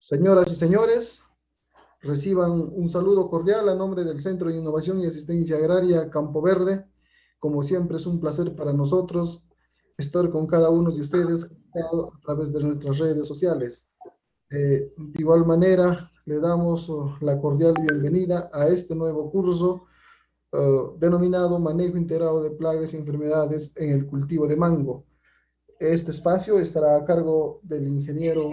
Señoras y señores, reciban un saludo cordial a nombre del Centro de Innovación y Asistencia Agraria Campo Verde. Como siempre, es un placer para nosotros estar con cada uno de ustedes a través de nuestras redes sociales. De igual manera, le damos la cordial bienvenida a este nuevo curso denominado Manejo Integrado de Plagas y Enfermedades en el Cultivo de Mango. Este espacio estará a cargo del ingeniero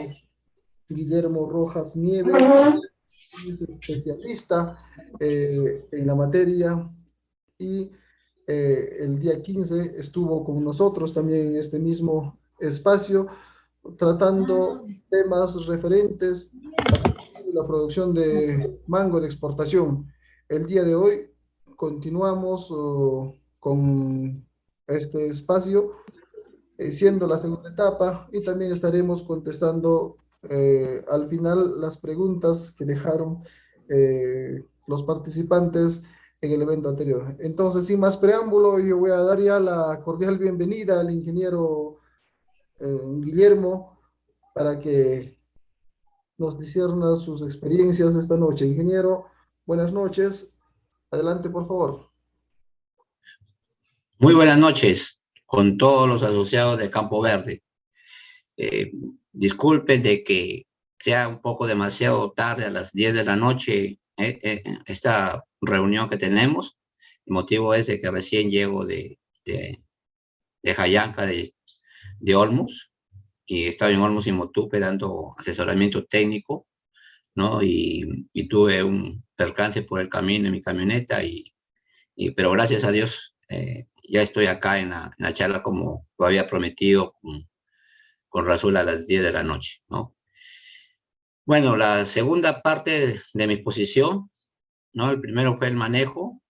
Guillermo Rojas Nieves, es especialista en la materia y el día 15 estuvo con nosotros también en este mismo espacio tratando temas referentes a la producción de mango de exportación. El día de hoy continuamos con este espacio, siendo la segunda etapa, y también estaremos contestando al final las preguntas que dejaron los participantes en el evento anterior. Entonces, sin más preámbulo, yo voy a dar ya la cordial bienvenida al ingeniero Guillermo para que nos discierna sus experiencias esta noche. Ingeniero, buenas noches. Adelante, por favor. Muy buenas noches con todos los asociados de Campo Verde. Disculpen de que sea un poco demasiado tarde, a las 10 de la noche, esta reunión que tenemos. El motivo es de que recién llego de Jayanca, de Olmos, y estaba en Olmos y Motupe dando asesoramiento técnico, ¿no? Y tuve un percance por el camino en mi camioneta, pero gracias a Dios ya estoy acá en la charla como lo había prometido con Rasul a las 10 de la noche, ¿no? Bueno, la segunda parte de mi exposición, ¿no? El primero fue el manejo,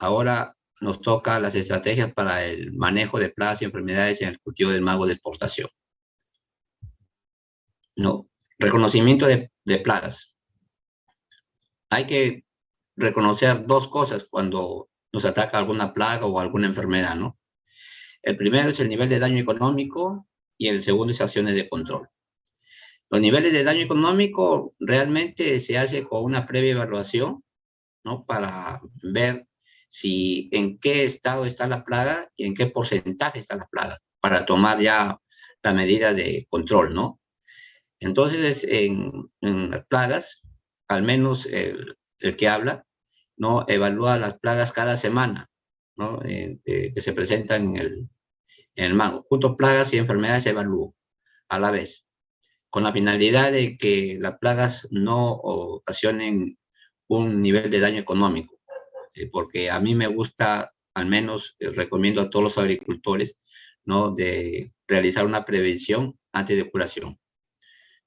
ahora nos toca las estrategias para el manejo de plagas y enfermedades en el cultivo del mango de exportación, ¿no? Reconocimiento de plagas. Hay que reconocer dos cosas cuando nos ataca alguna plaga o alguna enfermedad, ¿no? El primero es el nivel de daño económico y el segundo es acciones de control. Los niveles de daño económico realmente se hace con una previa evaluación, ¿no? Para ver si en qué estado está la plaga y en qué porcentaje está la plaga, para tomar ya la medida de control, ¿no? Entonces, en las plagas, al menos el que habla, ¿no? Evalúa las plagas cada semana, ¿no? Que se presentan en el mango. Junto plagas y enfermedades se evalúan a la vez, con la finalidad de que las plagas no ocasionen un nivel de daño económico, porque a mí me gusta, al menos recomiendo a todos los agricultores, ¿no? De realizar una prevención antes de curación,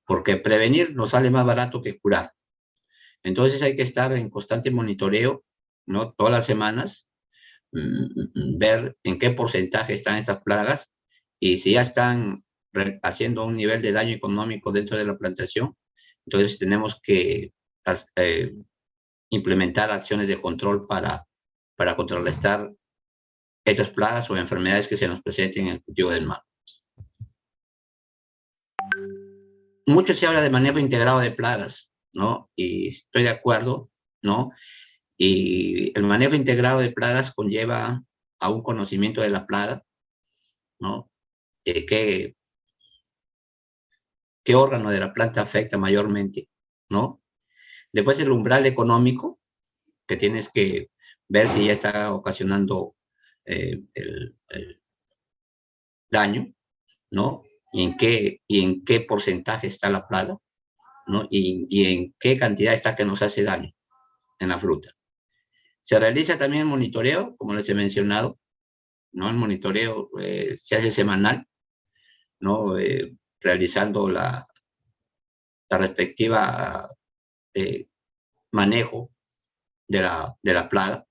porque prevenir nos sale más barato que curar. Entonces hay que estar en constante monitoreo, ¿no? Todas las semanas, ver en qué porcentaje están estas plagas y si ya están haciendo un nivel de daño económico dentro de la plantación, entonces tenemos que eh, implementar acciones de control para contrarrestar estas plagas o enfermedades que se nos presenten en el cultivo del mango. Mucho se habla de manejo integrado de plagas, ¿no? Y estoy de acuerdo, ¿no? Y el manejo integrado de plagas conlleva a un conocimiento de la plaga, ¿no? ¿Qué órgano de la planta afecta mayormente, ¿no? Después el umbral económico, que tienes que ver si ya está ocasionando el daño, ¿no? Y en qué porcentaje está la plaga, ¿no? Y en qué cantidad está que nos hace daño en la fruta. Se realiza también el monitoreo, como les he mencionado, ¿no? El monitoreo se hace semanal, ¿no? Realizando la respectiva manejo de la plaga,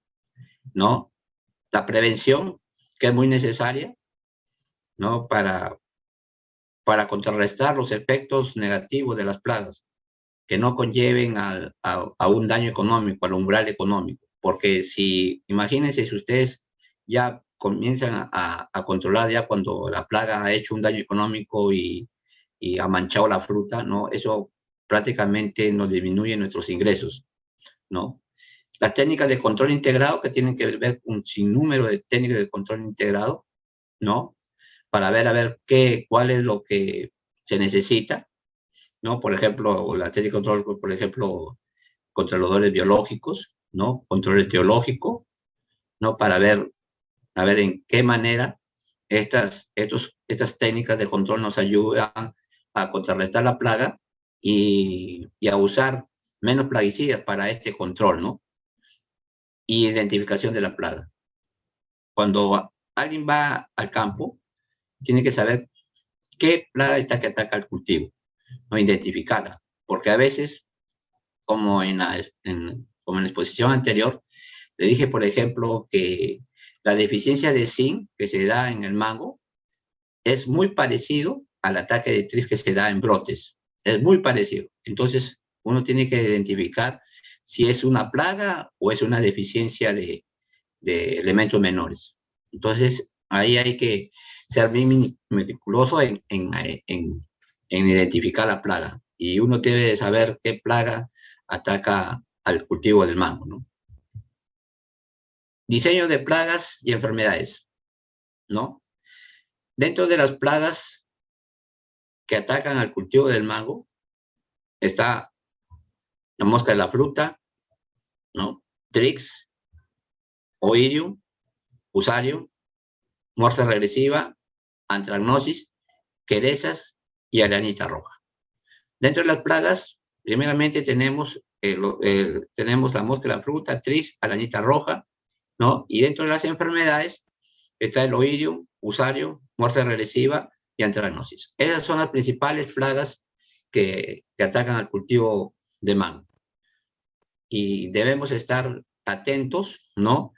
¿no? La prevención, que es muy necesaria, ¿no? Para contrarrestar los efectos negativos de las plagas, que no conlleven a un daño económico, al umbral económico. Porque si, imagínense si ustedes ya comienzan a controlar ya cuando la plaga ha hecho un daño económico y ha manchado la fruta, ¿no? Eso prácticamente nos disminuyen nuestros ingresos, ¿no? Las técnicas de control integrado, que tienen que ver con un sinnúmero de técnicas de control integrado, ¿no? Para ver, a ver, cuál es lo que se necesita, ¿no? Por ejemplo, la técnica de control, por ejemplo, controladores biológicos, ¿no? Control etiológico, ¿no? Para ver, a ver en qué manera estas técnicas de control nos ayudan a contrarrestar la plaga y a usar menos plaguicidas para este control, ¿no? Y identificación de la plaga. Cuando alguien va al campo, tiene que saber qué plaga está que ataca al cultivo, ¿no? Identificarla, porque a veces, como como en la exposición anterior, le dije, por ejemplo, que la deficiencia de zinc que se da en el mango es muy parecido al ataque de tris que se da en brotes. Es muy parecido. Entonces, uno tiene que identificar si es una plaga o es una deficiencia de elementos menores. Entonces, ahí hay que ser muy meticuloso en identificar la plaga. Y uno debe saber qué plaga ataca al cultivo del mango, ¿no? Diseño de plagas y enfermedades, ¿no? Dentro de las plagas que atacan al cultivo del mango está la mosca de la fruta, ¿no? Trix, oidium, fusarium, muerte regresiva, antragnosis, querezas y aranita roja. Dentro de las plagas, primeramente tenemos la mosca de la fruta, tris, aranita roja, ¿no? Y dentro de las enfermedades está el oidium, fusarium, muerte regresiva y antragnosis. Esas son las principales plagas que atacan al cultivo de mango. Y debemos estar atentos, ¿no?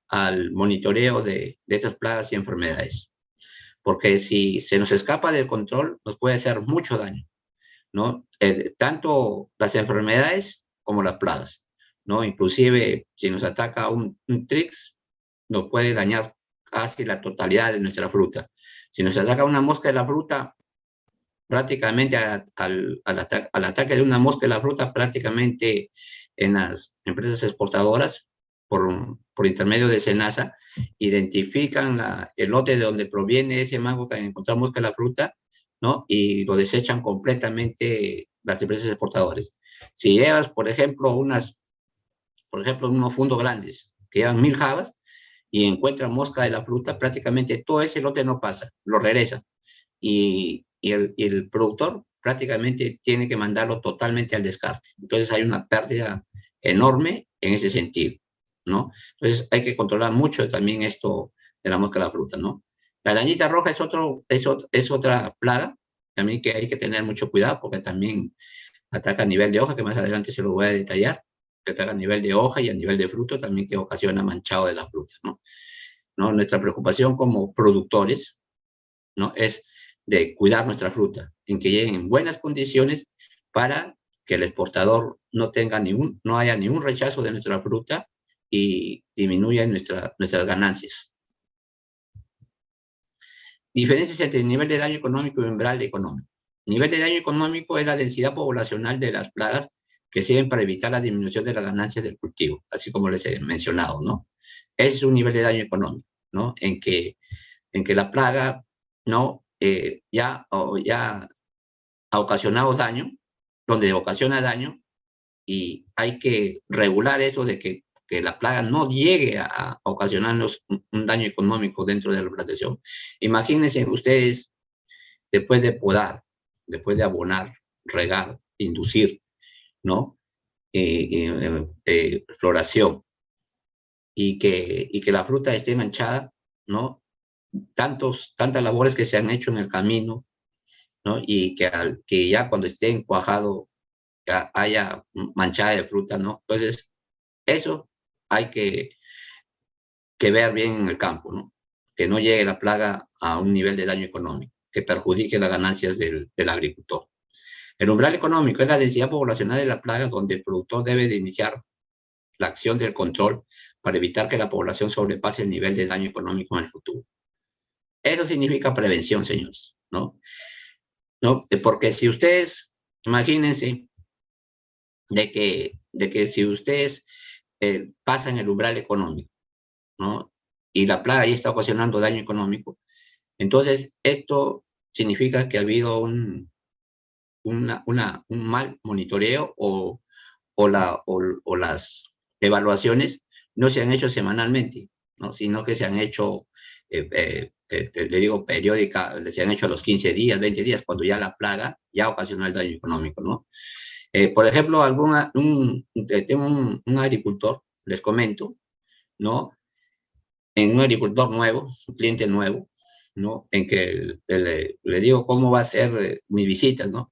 Al monitoreo de estas plagas y enfermedades. Porque si se nos escapa del control, nos puede hacer mucho daño, ¿no? Tanto las enfermedades como las plagas, ¿no? Inclusive, si nos ataca un trix, nos puede dañar casi la totalidad de nuestra fruta. Si nos ataca una mosca de la fruta, prácticamente al ataque de una mosca de la fruta, prácticamente en las empresas exportadoras, por intermedio de SENASA, identifican el lote de donde proviene ese mango que encontramos mosca de la fruta, ¿no? Y lo desechan completamente las empresas exportadoras. Si llevas, por ejemplo, unos fundos grandes que llevan 1000 jabas y encuentran mosca de la fruta, prácticamente todo ese lote no pasa, lo regresa. Y el productor prácticamente tiene que mandarlo totalmente al descarte. Entonces hay una pérdida enorme en ese sentido, ¿no? Entonces hay que controlar mucho también esto de la mosca de la fruta, ¿no? La arañita roja es otra plaga también que hay que tener mucho cuidado porque también ataca a nivel de hoja, que más adelante se lo voy a detallar, que ataca a nivel de hoja y a nivel de fruto también, que ocasiona manchado de la fruta, ¿no? Nuestra preocupación como productores, ¿no? Es de cuidar nuestra fruta, en que lleguen en buenas condiciones para que el exportador no haya ningún rechazo de nuestra fruta y disminuya nuestras ganancias. Diferencias entre el nivel de daño económico y umbral económico. Nivel de daño económico es la densidad poblacional de las plagas que sirven para evitar la disminución de las ganancias del cultivo, así como les he mencionado, ¿no? Ese es un nivel de daño económico, ¿no? En que la plaga, ¿no? Ya ha ocasionado daño, donde ocasiona daño, y hay que regular eso de que la plaga no llegue a ocasionarnos un daño económico dentro de la plantación. Imagínense ustedes, después de podar, después de abonar, regar, inducir, ¿no? Floración, y que la fruta esté manchada, ¿no? Tantas labores que se han hecho en el camino, ¿no? Y que ya cuando esté encuajado haya manchada de fruta, ¿no? Entonces, eso hay que ver bien en el campo, ¿no? Que no llegue la plaga a un nivel de daño económico, que perjudique las ganancias del agricultor. El umbral económico es la densidad poblacional de la plaga donde el productor debe de iniciar la acción del control para evitar que la población sobrepase el nivel de daño económico en el futuro. Eso significa prevención, señores, ¿no? Porque si ustedes, imagínense de que si ustedes pasan el umbral económico, ¿no? Y la plaga ya está ocasionando daño económico, entonces esto significa que ha habido un mal monitoreo o las evaluaciones no se han hecho semanalmente, ¿no? Sino que se han hecho, le digo, periódica, se han hecho a los 15 días, 20 días, cuando ya la plaga ya ocasionó el daño económico, ¿no? Por ejemplo, tengo un agricultor, les comento, ¿no? En un agricultor nuevo, un cliente nuevo, ¿no? En que le digo cómo va a ser mi visita, ¿no?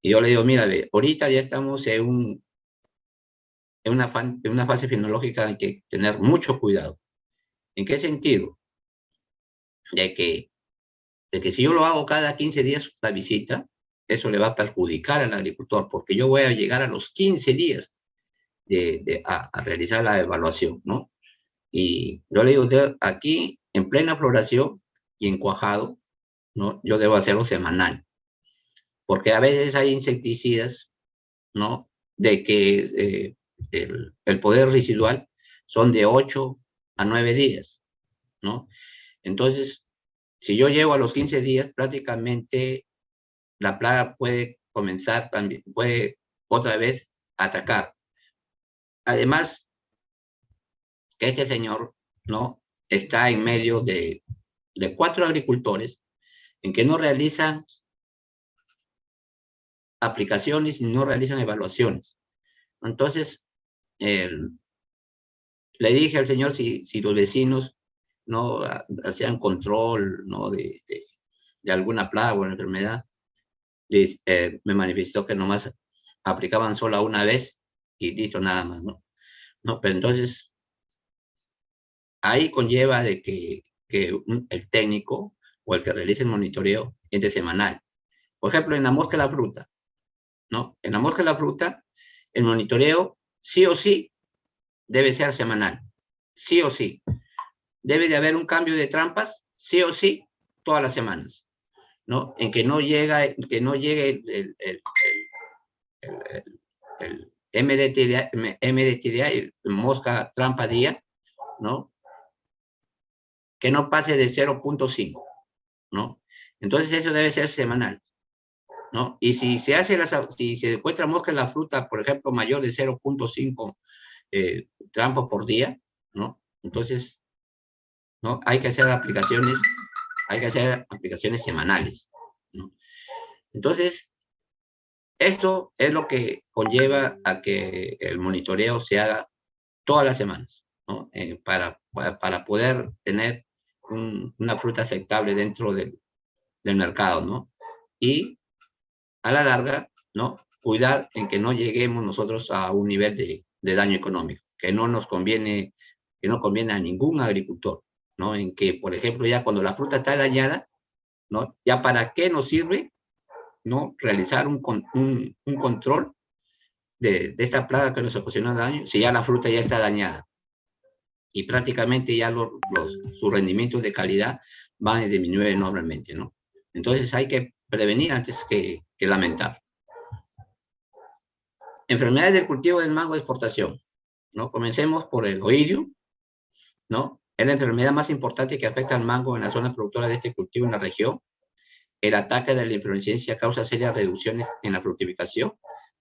Y yo le digo, mira, ahorita ya estamos en una fase fenológica hay que tener mucho cuidado. ¿En qué sentido? De que, de que si yo lo hago cada 15 días la visita, eso le va a perjudicar al agricultor, porque yo voy a llegar a los 15 días a realizar la evaluación, ¿no? Y yo le digo, aquí en plena floración y en cuajado, ¿no? Yo debo hacerlo semanal, porque a veces hay insecticidas, ¿no? De que el poder residual son de 8 a 9 días, ¿no? Entonces, si yo llego a los 15 días, prácticamente la plaga puede comenzar también, puede otra vez atacar. Además, que este señor, ¿no? Está en medio de 4 agricultores en que no realizan aplicaciones y no realizan evaluaciones. Entonces, le dije al señor si los vecinos no hacían control, ¿no? de alguna plaga o enfermedad. Me manifestó que nomás aplicaban solo una vez y listo, nada más, ¿no? No, pero entonces ahí conlleva de que el técnico o el que realice el monitoreo entre semanal. Por ejemplo, en la mosca de la fruta, ¿no? En la mosca de la fruta, el monitoreo sí o sí debe ser semanal, sí o sí. Debe de haber un cambio de trampas, sí o sí, todas las semanas, ¿no? En que no llegue el MDTDA, el mosca trampa día, ¿no? Que no pase de 0.5, ¿no? Entonces eso debe ser semanal, ¿no? Y si si se encuentra mosca en la fruta, por ejemplo, mayor de 0.5 trampas por día, ¿no? Entonces, ¿no? Hay que hacer aplicaciones semanales, ¿no? Entonces, esto es lo que conlleva a que el monitoreo se haga todas las semanas, ¿no? Para poder tener una fruta aceptable dentro del mercado, ¿no? Y a la larga, ¿no? Cuidar en que no lleguemos nosotros a un nivel de daño económico, que no conviene a ningún agricultor, ¿no? En que, por ejemplo, ya cuando la fruta está dañada, ¿no? Ya para qué nos sirve, ¿no? Realizar un control esta plaga que nos ocasiona daño, si ya la fruta ya está dañada y prácticamente ya sus rendimientos de calidad van a disminuir enormemente, ¿no? Entonces hay que prevenir antes que lamentar. Enfermedades del cultivo del mango de exportación, ¿no? Comencemos por el oidium, ¿no? Es la enfermedad más importante que afecta al mango en la zona productora de este cultivo en la región. El ataque de la inflorescencia causa serias reducciones en la fructificación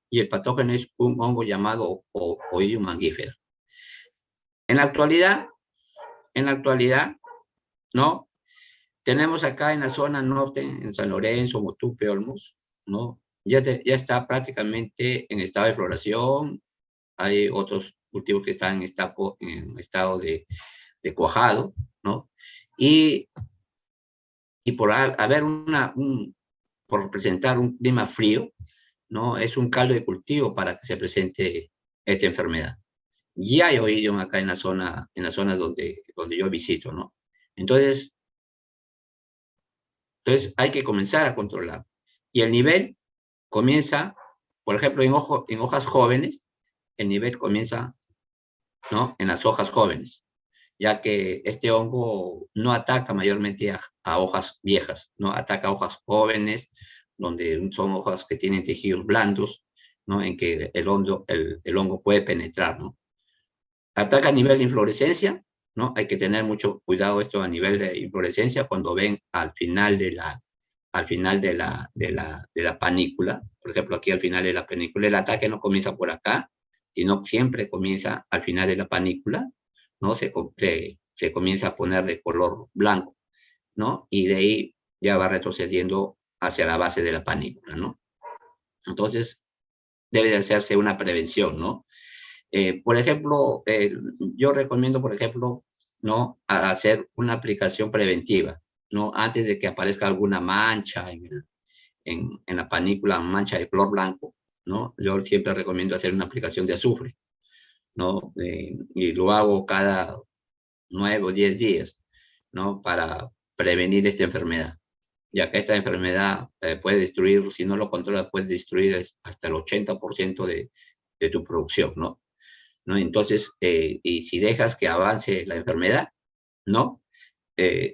y el patógeno es un hongo llamado Oidium mangifera. En la actualidad, ¿no? Tenemos acá en la zona norte, en San Lorenzo, Motupe, Olmos, ¿no? Ya está prácticamente en estado de floración. Hay otros cultivos que están en estado de cuajado, ¿no? Y por por presentar un clima frío, ¿no? Es un caldo de cultivo para que se presente esta enfermedad. Ya hay oidium acá en la zona donde yo visito, ¿no? Entonces hay que comenzar a controlar. Y el nivel comienza, por ejemplo, en hojas jóvenes, el nivel comienza, ¿no? En las hojas jóvenes, ya que este hongo no ataca mayormente a hojas viejas, ¿no? Ataca a hojas jóvenes, donde son hojas que tienen tejidos blandos, ¿no? En que el hongo puede penetrar, ¿no? Ataca a nivel de inflorescencia, ¿no? Hay que tener mucho cuidado esto a nivel de inflorescencia cuando ven al final de la panícula. Por ejemplo, aquí al final de la panícula, el ataque no comienza por acá, sino siempre comienza al final de la panícula, ¿no? Se comienza a poner de color blanco, ¿no? Y de ahí ya va retrocediendo hacia la base de la panícula, ¿no? Entonces, debe de hacerse una prevención, ¿no? Por ejemplo, yo recomiendo, por ejemplo, ¿no? Hacer una aplicación preventiva, ¿no? Antes de que aparezca alguna mancha en la panícula, mancha de color blanco, ¿no? Yo siempre recomiendo hacer una aplicación de azufre, ¿no? Y lo hago cada 9 o 10 días, ¿no? Para prevenir esta enfermedad, ya que esta enfermedad puede destruir, si no lo controlas, puede destruir hasta el 80% de tu producción, ¿no? ¿No? Entonces, y si dejas que avance la enfermedad, ¿no?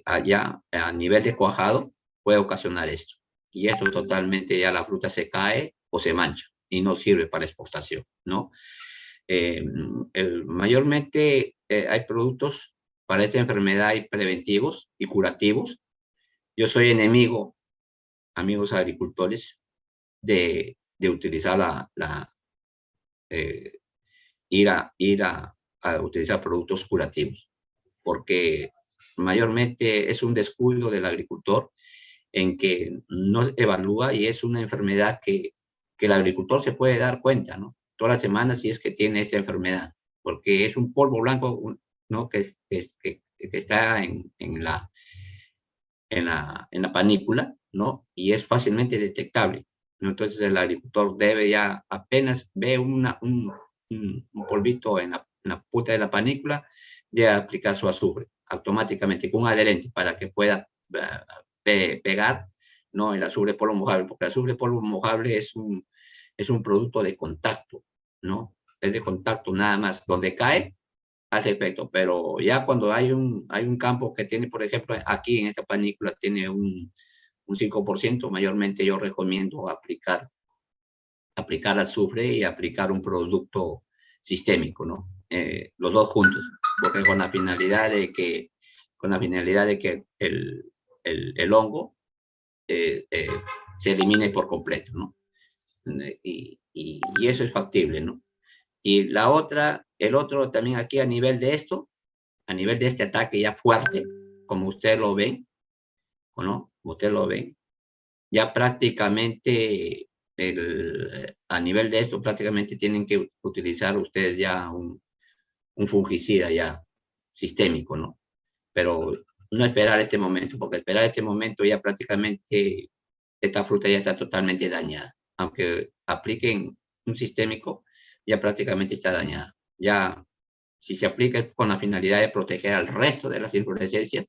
Allá a nivel de cuajado puede ocasionar esto. Y esto totalmente ya la fruta se cae o se mancha y no sirve para exportación, ¿no? Mayormente hay productos para esta enfermedad, hay preventivos y curativos. Yo soy enemigo, amigos agricultores, de utilizar eh, a utilizar productos curativos, porque mayormente es un descuido del agricultor en que no evalúa y es una enfermedad que el agricultor se puede dar cuenta, ¿no? Todas las semanas si es que tiene esta enfermedad, porque es un polvo blanco, ¿no? Que está en la panícula, ¿no? Y es fácilmente detectable, ¿no? Entonces el agricultor debe ya, apenas ve un polvito en la punta de la panícula, ya aplicar su azufre automáticamente con un adherente para que pueda pegar, ¿no? El azufre polvo mojable, porque el azufre polvo mojable es un producto de contacto, ¿no? Es de contacto nada más. Donde cae, hace efecto, pero ya cuando hay un campo que tiene, por ejemplo, aquí en esta panícula tiene un 5%, mayormente yo recomiendo aplicar azufre y aplicar un producto sistémico, ¿no? Los dos juntos, porque con la finalidad de que el hongo se elimine por completo, ¿no? Y eso es factible, ¿no? Y el otro también aquí a nivel de esto, a nivel de este ataque ya fuerte, como usted lo ve, ¿no? Como usted lo ve, ya prácticamente a nivel de esto prácticamente tienen que utilizar ustedes ya un fungicida ya sistémico, ¿no? Pero no esperar este momento, porque esperar este momento ya prácticamente esta fruta ya está totalmente dañada. Aunque apliquen un sistémico, ya prácticamente está dañada. Ya, si se aplica con la finalidad de proteger al resto de las inflorescencias,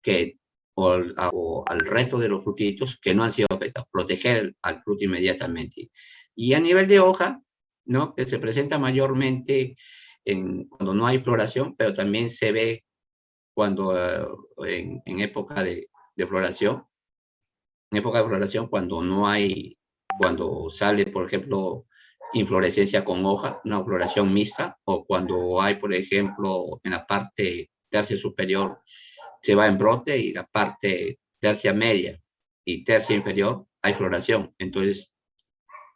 que, o al resto de los frutitos que no han sido afectados, proteger al fruto inmediatamente. Y a nivel de hoja, ¿no? Que se presenta mayormente cuando no hay floración, pero también se ve cuando en época de floración, en época de floración cuando no hay, cuando sale, por ejemplo, inflorescencia con hoja, una floración mixta, o cuando hay, por ejemplo, en la parte tercia superior se va en brote y la parte tercia media y tercia inferior hay floración. Entonces,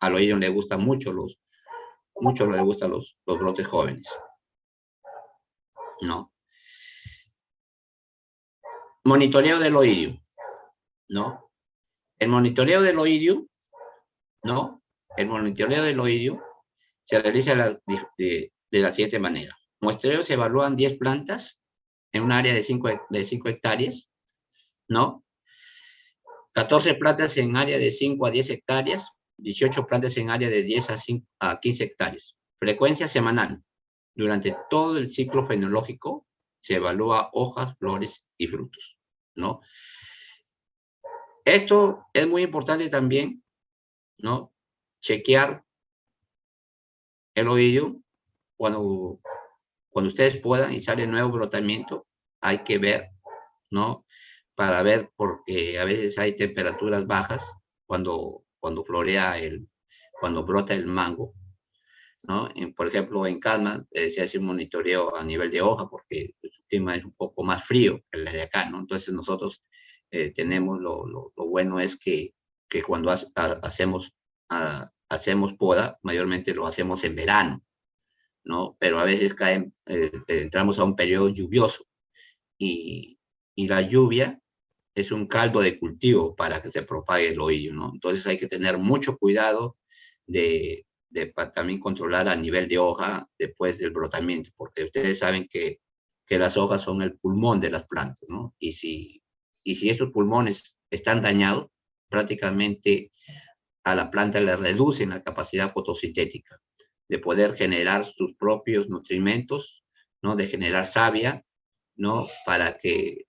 al oído le gustan mucho le gustan los brotes jóvenes, ¿no? Monitoreo del oído, ¿no? El monitoreo del oído, ¿no? El monitoreo del oído se realiza de la siguiente manera. Muestreo se evalúan 10 plantas en un área de 5 hectáreas, ¿no? 14 plantas en área de 5 a 10 hectáreas, 18 plantas en área de 10 a 15 hectáreas. Frecuencia semanal. Durante todo el ciclo fenológico se evalúa hojas, flores y frutos, ¿no? Esto es muy importante también, ¿no? Chequear el oído cuando ustedes puedan y sale nuevo brotamiento, hay que ver, ¿no? Para ver, porque a veces hay temperaturas bajas cuando florea cuando brota el mango, ¿no? Por ejemplo, en Calma se hace un monitoreo a nivel de hoja porque su clima es un poco más frío que el de acá, ¿no? Entonces nosotros tenemos, lo bueno es que cuando hacemos poda, mayormente lo hacemos en verano, ¿no? Pero a veces entramos a un periodo lluvioso y, y la lluvia es un caldo de cultivo para que se propague el oído, ¿no? Entonces hay que tener mucho cuidado para también controlar a nivel de hoja después del brotamiento, porque ustedes saben que las hojas son el pulmón de las plantas, ¿no? Y si estos pulmones están dañados, prácticamente a la planta le reducen la capacidad fotosintética de poder generar sus propios nutrimentos, ¿no? De generar savia, ¿no? Para que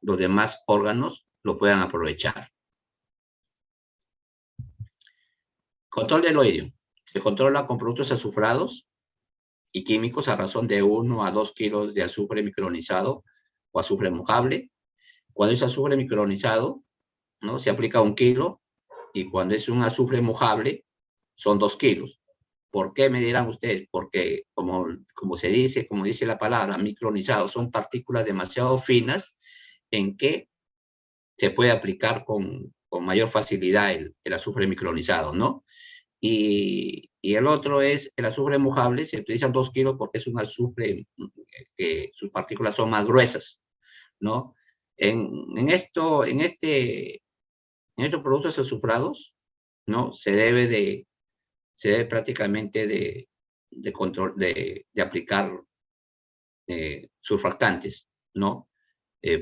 los demás órganos lo puedan aprovechar. Control del oído. Se controla con productos azufrados y químicos a razón de 1 a 2 kilos de azufre micronizado o azufre mojable. Cuando es azufre micronizado, ¿no? Se aplica 1 kilo, y cuando es un azufre mojable, son 2 kilos. ¿Por qué, me dirán ustedes? Porque como dice la palabra, micronizado, son partículas demasiado finas en que se puede aplicar con mayor facilidad el azufre micronizado, ¿no? Y el otro es el azufre mojable. Se utilizan 2 kilos porque es un azufre que sus partículas son más gruesas, ¿no? En estos productos azufrados, ¿no? Se debe prácticamente de aplicar surfactantes, ¿no?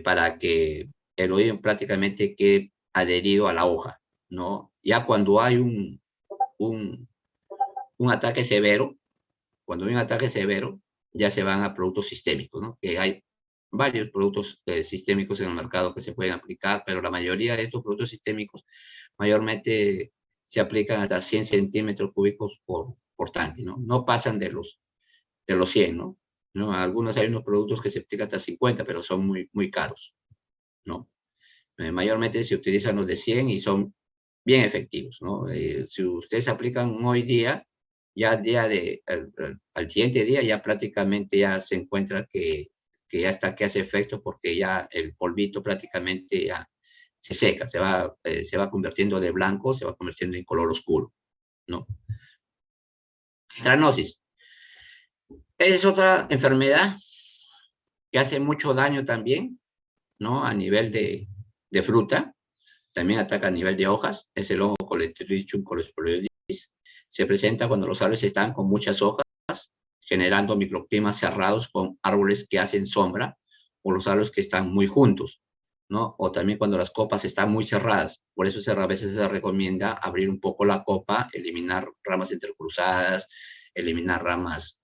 Para que el oído prácticamente quede adherido a la hoja, ¿no? Ya cuando hay un ataque severo, ya se van a productos sistémicos, ¿no? Que hay varios productos sistémicos en el mercado que se pueden aplicar, pero la mayoría de estos productos sistémicos mayormente se aplican hasta 100 centímetros cúbicos por tanque, ¿no? No pasan de los 100, ¿no? Algunos hay unos productos que se aplican hasta 50, pero son muy, muy caros, ¿no? Mayormente se utilizan los de 100 y son bien efectivos, ¿no? Si ustedes aplican hoy día, ya al siguiente día ya prácticamente ya se encuentra que ya está, que hace efecto, porque ya el polvito prácticamente ya se seca, se va convirtiendo de blanco, se va convirtiendo en color oscuro, ¿no? Atranosis. Es otra enfermedad que hace mucho daño también, ¿no? A nivel de fruta, también ataca a nivel de hojas, es el hongo Coletrichum colosporioides. Se presenta cuando los árboles están con muchas hojas, generando microclimas cerrados con árboles que hacen sombra, o los árboles que están muy juntos, ¿no? O también cuando las copas están muy cerradas. Por eso a veces se recomienda abrir un poco la copa, eliminar ramas intercruzadas, eliminar ramas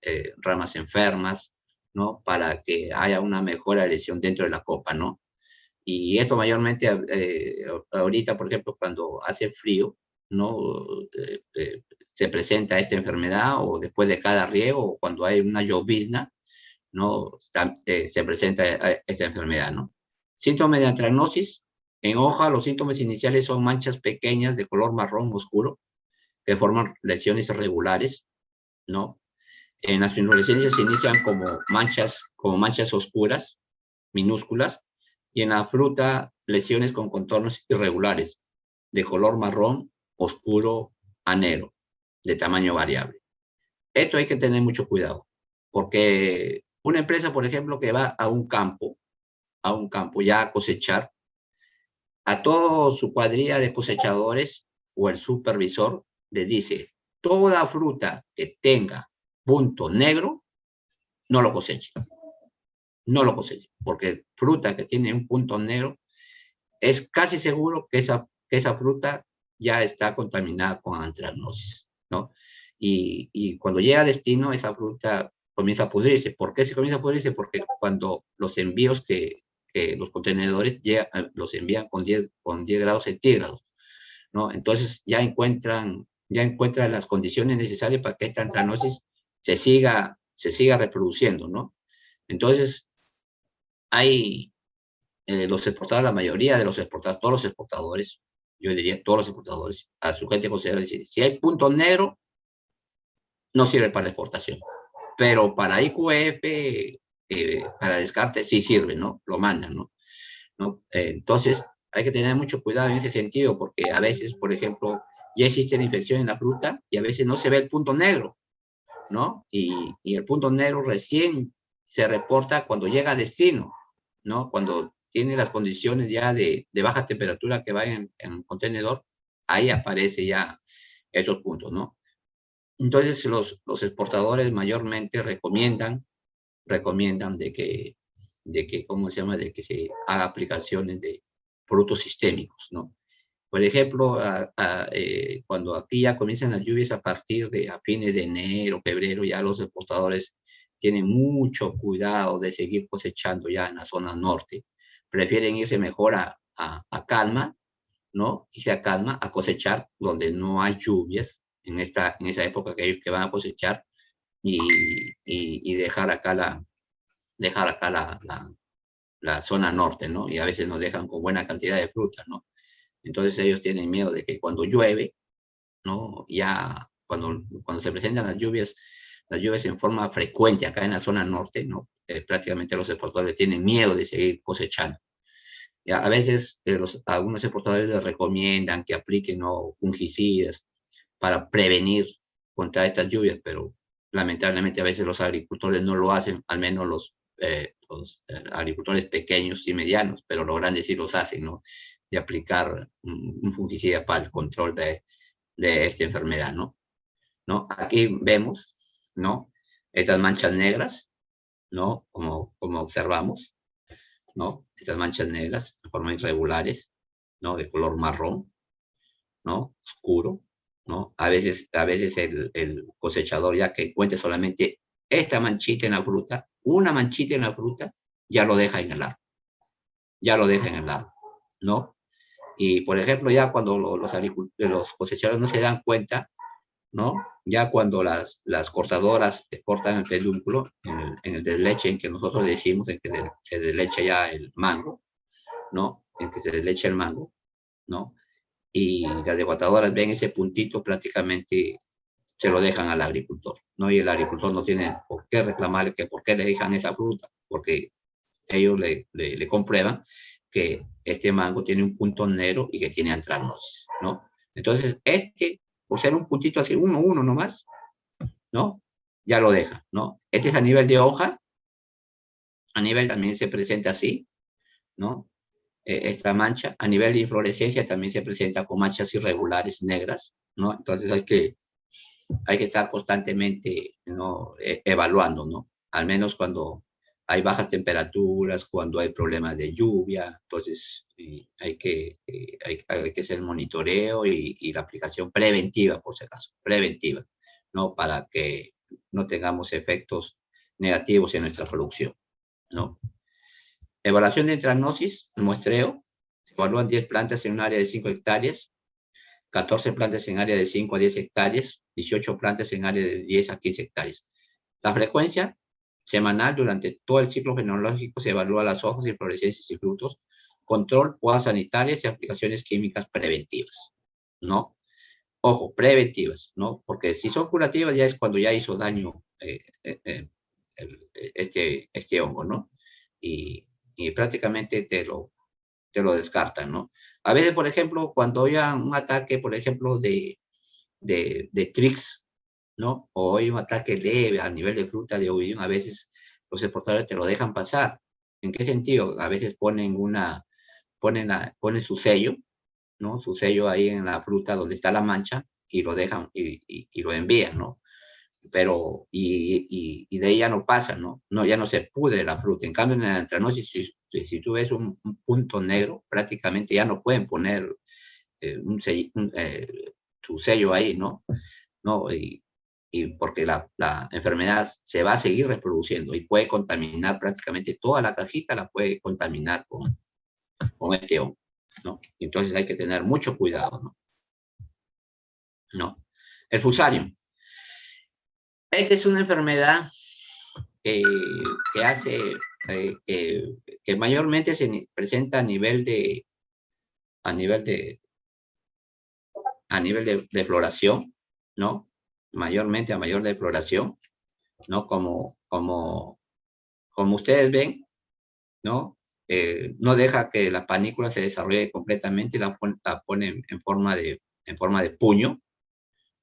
enfermas, ¿no? Para que haya una mejor adhesión dentro de la copa, ¿no? Y esto mayormente ahorita, por ejemplo, cuando hace frío, ¿no? Se presenta esta enfermedad, o después de cada riego, o cuando hay una llovizna, ¿no? Se presenta esta enfermedad, ¿no? Síntomas de antracnosis. En hoja, los síntomas iniciales son manchas pequeñas de color marrón oscuro que forman lesiones irregulares, ¿no? En las inflorescencias se inician como manchas oscuras, minúsculas, y en la fruta lesiones con contornos irregulares, de color marrón oscuro a negro, de tamaño variable. Esto hay que tener mucho cuidado, porque una empresa, por ejemplo, que va a un campo ya a cosechar, a toda su cuadrilla de cosechadores o el supervisor les dice: toda fruta que tenga punto negro, no lo coseche. No lo coseche, porque fruta que tiene un punto negro, es casi seguro que esa fruta ya está contaminada con antracnosis, ¿no? Y cuando llega a destino, esa fruta comienza a pudrirse. ¿Por qué se comienza a pudrirse? Porque cuando los envíos que los contenedores los envían con 10 grados centígrados, ¿no? Entonces ya encuentran las condiciones necesarias para que esta antracnosis se siga reproduciendo, ¿no? Entonces, hay los exportadores, la mayoría de los exportadores, todos los exportadores, yo diría todos los exportadores, a su gente considerar, decir, si hay punto negro, no sirve para exportación. Pero para IQF, para descarte, sí sirve, ¿no? Lo mandan, ¿no? Entonces, hay que tener mucho cuidado en ese sentido, porque a veces, por ejemplo, ya existe la infección en la fruta y a veces no se ve el punto negro, ¿no? Y el punto negro recién se reporta cuando llega a destino, ¿no? Cuando tiene las condiciones ya de baja temperatura que va en un contenedor, ahí aparece ya estos puntos, ¿no? Entonces, los exportadores mayormente recomiendan ¿cómo se llama? De que se haga aplicaciones de productos sistémicos, ¿no? Por ejemplo, cuando aquí ya comienzan las lluvias a partir de a fines de enero, febrero, ya los exportadores tienen mucho cuidado de seguir cosechando ya en la zona norte. Prefieren irse mejor a calma, ¿no? Irse a calma a cosechar donde no hay lluvias en esa época que ellos que van a cosechar y dejar acá la zona norte, ¿no? Y a veces nos dejan con buena cantidad de fruta, ¿no? Entonces ellos tienen miedo de que cuando llueve, ¿no? Ya cuando se presentan las lluvias en forma frecuente acá en la zona norte, ¿no? Prácticamente los exportadores tienen miedo de seguir cosechando. Ya, a veces algunos exportadores les recomiendan que apliquen, ¿no?, fungicidas para prevenir contra estas lluvias, pero lamentablemente a veces los agricultores no lo hacen, al menos los agricultores pequeños y medianos, pero los grandes sí los hacen, ¿no? De aplicar un fungicida para el control de esta enfermedad, ¿no? Aquí vemos, ¿no? Estas manchas negras, ¿no? Como observamos, ¿no? Estas manchas negras, de forma irregulares, ¿no? De color marrón, ¿no? Oscuro, ¿no? A veces el cosechador, ya que encuentre solamente esta manchita en la fruta, una manchita en la fruta, ya lo deja en el árbol, ya lo deja en el árbol, ¿no? Y, por ejemplo, ya cuando los cosechadores no se dan cuenta, ¿no? Ya cuando las cortadoras cortan el pedúnculo, en el desleche, en que nosotros decimos, en que se deslecha ya el mango, ¿no? En que se deslecha el mango, ¿no? Y las deguatadoras ven ese puntito, prácticamente se lo dejan al agricultor, ¿no? Y el agricultor no tiene por qué reclamarle que por qué le dejan esa fruta, porque ellos le comprueban que este mango tiene un punto negro y que tiene antranosis, ¿no? Entonces, por ser un puntito así, uno nomás, ¿no? Ya lo deja, ¿no? Este es a nivel de hoja, a nivel también se presenta así, ¿no? Esta mancha, a nivel de inflorescencia también se presenta con manchas irregulares negras, ¿no? Entonces hay que estar constantemente, ¿no?, evaluando, ¿no? Al menos cuando hay bajas temperaturas, cuando hay problemas de lluvia, entonces hay que hacer el monitoreo y la aplicación preventiva, por si acaso, preventiva, ¿no? Para que no tengamos efectos negativos en nuestra producción, ¿no? Evaluación de antranosis, muestreo, evalúan 10 plantas en un área de 5 hectáreas, 14 plantas en área de 5 a 10 hectáreas, 18 plantas en área de 10 a 15 hectáreas. La frecuencia semanal durante todo el ciclo fenológico se evalúa las hojas, inflorescencias y frutos, control, podas sanitarias y aplicaciones químicas preventivas, ¿no? Ojo, preventivas, ¿no? Porque si son curativas ya es cuando ya hizo daño este hongo, ¿no? Y prácticamente te lo descartan, ¿no? A veces, por ejemplo, cuando haya un ataque, por ejemplo, de Trix, ¿no? O hay un ataque leve a nivel de fruta de ovidio, a veces los exportadores te lo dejan pasar. ¿En qué sentido? A veces ponen su sello, ¿no? Su sello ahí en la fruta donde está la mancha y lo dejan y lo envían, ¿no? Pero, de ahí ya no pasa, ¿no? No, ya no se pudre la fruta. En cambio, en la antranosis, si tú ves un punto negro, prácticamente ya no pueden poner su sello ahí, ¿no? ¿No? Y porque la enfermedad se va a seguir reproduciendo y puede contaminar prácticamente toda la cajita, la puede contaminar con este hongo, ¿no? Entonces hay que tener mucho cuidado, ¿no? ¿No? El fusarium. Esta es una enfermedad que hace, que mayormente se presenta a nivel de a nivel de floración, ¿no? Mayormente a mayor de floración, ¿no? Como ustedes ven, ¿no? No deja que la panícula se desarrolle completamente, la pone en forma de puño,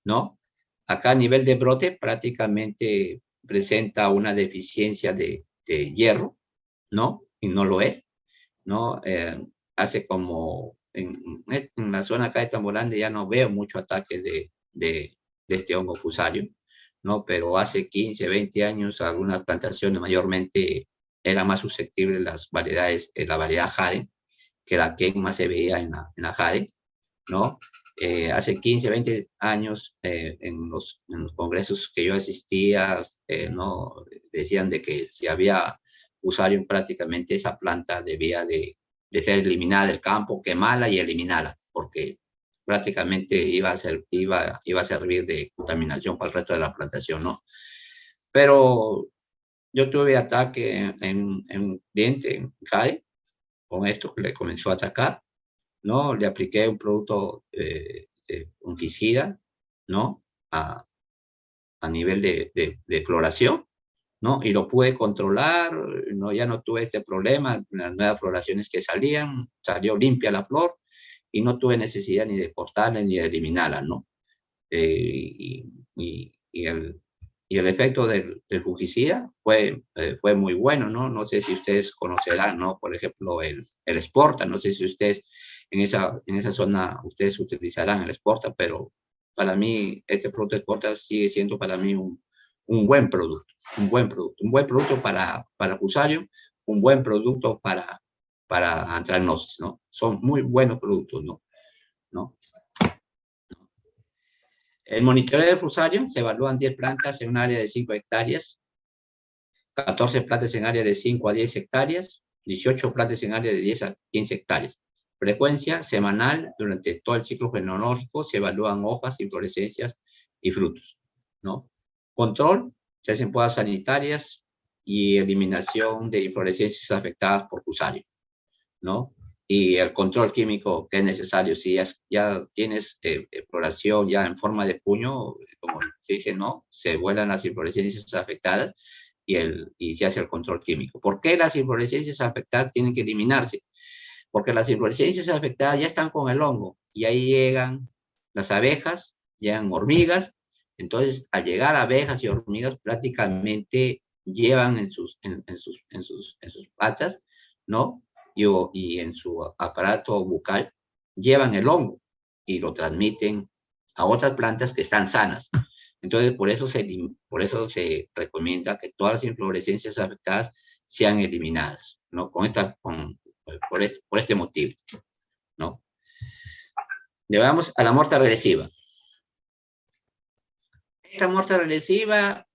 ¿no? Acá a nivel de brote prácticamente presenta una deficiencia de hierro, ¿no? Y no lo es, ¿no? Hace como en la zona acá de Tamborande ya no veo mucho ataques de este hongo fusario, ¿no? Pero hace 15, 20 años algunas plantaciones mayormente eran más susceptibles las variedades, la variedad Jade, que la que más se veía en la Jade, ¿no? Hace 15, 20 años, en los congresos que yo asistía, ¿no? Decían de que si había Fusarium, prácticamente esa planta debía de ser eliminada del campo, quemarla y eliminarla, porque prácticamente iba a servir de contaminación para el resto de la plantación, ¿no? Pero yo tuve ataque en un cliente, en CAE, con esto que le comenzó a atacar, ¿no? Le apliqué un producto fungicida, ¿no? A nivel de floración, ¿no? Y lo pude controlar, ¿no? Ya no tuve este problema, las nuevas floraciones que salían, salió limpia la flor y no tuve necesidad ni de cortarla ni de eliminarla, ¿no? Y el efecto del fungicida fue muy bueno, ¿no? No sé si ustedes conocerán, ¿no? Por ejemplo, el Sporta, no sé si ustedes en esa zona ustedes utilizarán el Sporta, pero para mí este producto Sporta sigue siendo para mí un buen producto, un buen producto para Fusarium, un buen producto para Anthragnosis, ¿no? Son muy buenos productos, ¿no? ¿No? El monitoreo de Fusarium se evalúan 10 plantas en un área de 5 hectáreas, 14 plantas en área de 5 a 10 hectáreas, 18 plantas en área de 10 a 15 hectáreas. Frecuencia semanal, durante todo el ciclo fenológico se evalúan hojas, inflorescencias y frutos, ¿no? Control, se hacen podas sanitarias y eliminación de inflorescencias afectadas por Fusarium, ¿no? Y el control químico que es necesario. Si ya tienes floración ya en forma de puño, como se dice, ¿no? Se vuelan las inflorescencias afectadas y se hace el control químico. ¿Por qué las inflorescencias afectadas tienen que eliminarse? Porque las inflorescencias afectadas ya están con el hongo y ahí llegan las abejas, llegan hormigas. Entonces, al llegar abejas y hormigas, prácticamente llevan en sus patas, ¿no? Y en su aparato bucal, llevan el hongo y lo transmiten a otras plantas que están sanas. Entonces, por eso se recomienda que todas las inflorescencias afectadas sean eliminadas, ¿no? Por este motivo, ¿no? Llevamos a la muerte regresiva. Esta muerte regresiva